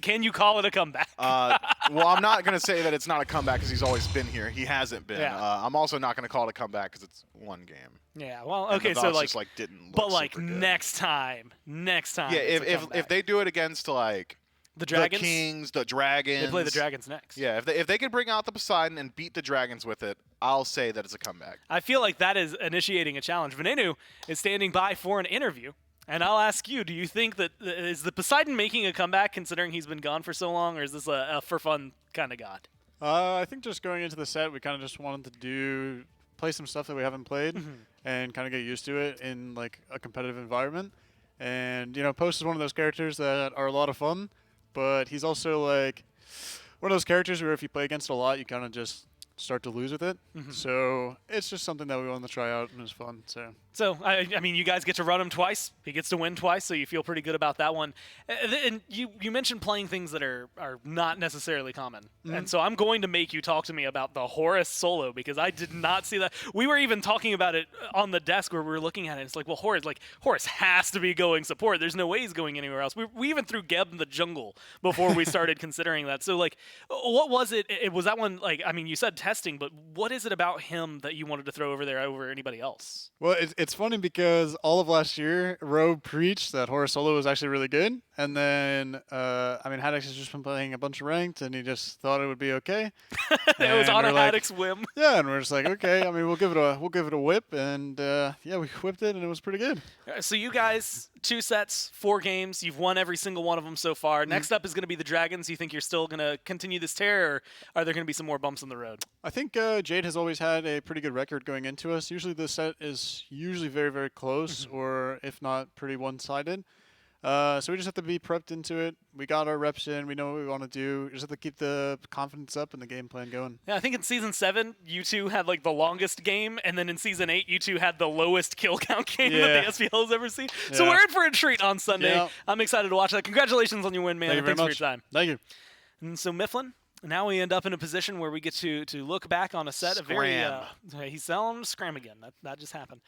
Can you call it a comeback? Well, I'm not going to say that it's not a comeback because he's always been here. He hasn't been. Yeah. I'm also not going to call it a comeback because it's one game. Yeah, well, And okay, the so Valks just, didn't look but super good. next time. Yeah, it's a if comeback. they do it against the Dragons, the Kings, the Dragons, they play the Dragons next. Yeah, if they could bring out the Poseidon and beat the Dragons with it, I'll say that it's a comeback. I feel like that is initiating a challenge. Venenu is standing by for an interview. And I'll ask you, do you think that is the Poseidon making a comeback considering he's been gone for so long, or is this a for fun kind of god? I think just going into the set, we kind of just wanted to do play some stuff that we haven't played and kind of get used to it in like a competitive environment. And you know, Post is one of those characters that are a lot of fun, but he's also like one of those characters where if you play against it a lot, you kind of just start to lose with it. So it's just something that we wanted to try out and it was fun. So, I mean, you guys get to run him twice. He gets to win twice, so you feel pretty good about that one. And you mentioned playing things that are not necessarily common. And so I'm going to make you talk to me about the Horus solo because I did not see that. We were even talking about it on the desk where we were looking at it. It's like, well, Horus has to be going support. There's no way he's going anywhere else. We even threw Geb in the jungle before we started considering that. So, like, what was it? Was that one, like, I mean, you said testing, but what is it about him that you wanted to throw over there over anybody else? Well, it's funny because all of last year, Robe preached that Horus Solo was actually really good. And then, I mean, Haddox has just been playing a bunch of ranked, and he just thought it would be okay. It was on a Haddox whim. Yeah, and we're just like, okay. I mean, we'll give it a whip, and yeah, we whipped it, and it was pretty good. So you guys, 2 sets, 4 games. You've won every single one of them so far. Next up is going to be the Dragons. You think you're still going to continue this tear, or are there going to be some more bumps in the road? I think Jade has always had a pretty good record going into us. Usually the set is usually very, very close, or if not, pretty one-sided. So we just have to be prepped into it. We got our reps in. We know what we want to do. We just have to keep the confidence up and the game plan going. Yeah, I think in Season 7, you two had like the longest game, and then in Season 8, you two had the lowest kill count game that the SPL has ever seen. So we're in for a treat on Sunday. Yeah. I'm excited to watch that. Congratulations on your win, man. Thank you very Thanks for your much. time. Thank you. And so Mifflin, now we end up in a position where we get to look back on a set of very he's selling Scram again. That just happened.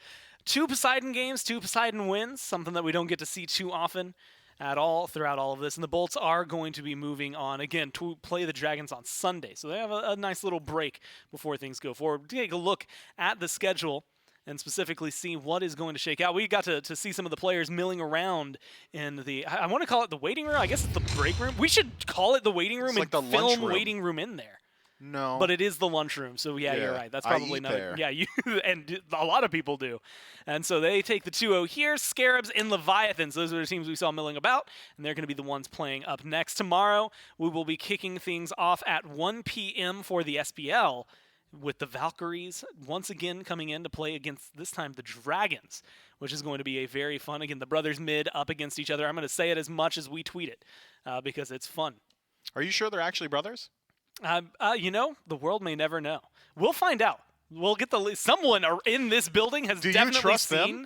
2 Poseidon games, 2 Poseidon wins, something that we don't get to see too often at all throughout all of this. And the Bolts are going to be moving on again to play the Dragons on Sunday. So they have a nice little break before things go forward. Take a look at the schedule and specifically see what is going to shake out. We got to see some of the players milling around in the, I want to call it the waiting room. I guess it's the break room. We should call it the waiting room It's and like the film lunchroom. waiting room in there. No. But it is the lunchroom, so yeah, you're right. That's probably eat not. there. Yeah, you and a lot of people do. And so they take the 2-0 here. Scarabs and Leviathans, those are the teams we saw milling about, and they're going to be the ones playing up next. Tomorrow, we will be kicking things off at 1 p.m. for the SPL, with the Valkyries once again coming in to play against, this time, the Dragons, which is going to be a very fun, again, the brothers mid up against each other. I'm going to say it as much as we tweet it because it's fun. Are you sure they're actually brothers? You know, the world may never know. We'll find out. We'll get someone in this building has definitely trust seen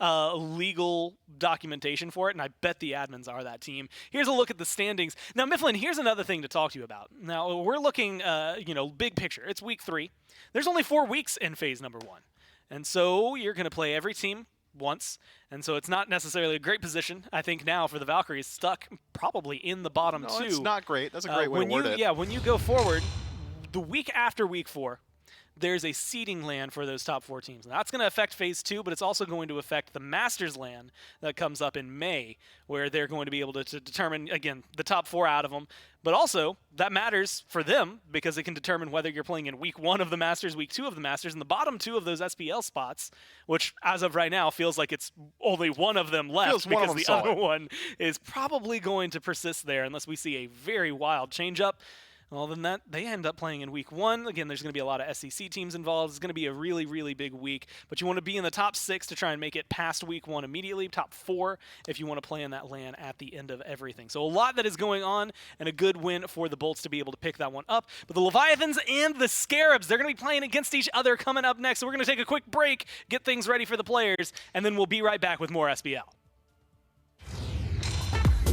legal documentation for it, and I bet the admins are that team. Here's a look at the standings. Now, Mifflin, here's another thing to talk to you about. Now, we're looking, big picture. It's week 3. There's only 4 weeks in phase number 1. And so you're going to play every team once, and so it's not necessarily a great position, I think, now for the Valkyries, stuck probably in the bottom 2. It's not great. That's a great way to word it. Yeah, when you go forward, the week after week 4, there's a seeding land for those top 4 teams. And that's going to affect Phase 2, but it's also going to affect the Masters land that comes up in May, where they're going to be able to determine, again, the top 4 out of them. But also, that matters for them because it can determine whether you're playing in week 1 of the Masters, week 2 of the Masters, and the bottom 2 of those SPL spots, which, as of right now, feels like it's only one of them left because the other one is probably going to persist there unless we see a very wild change-up. Well, then that they end up playing in week 1. Again, there's going to be a lot of SEC teams involved. It's going to be a really, really big week. But you want to be in the top 6 to try and make it past week 1 immediately. Top 4 if you want to play in that LAN at the end of everything. So a lot that is going on, and a good win for the Bolts to be able to pick that one up. But the Leviathans and the Scarabs, they're going to be playing against each other coming up next. So we're going to take a quick break, get things ready for the players, and then we'll be right back with more SBL.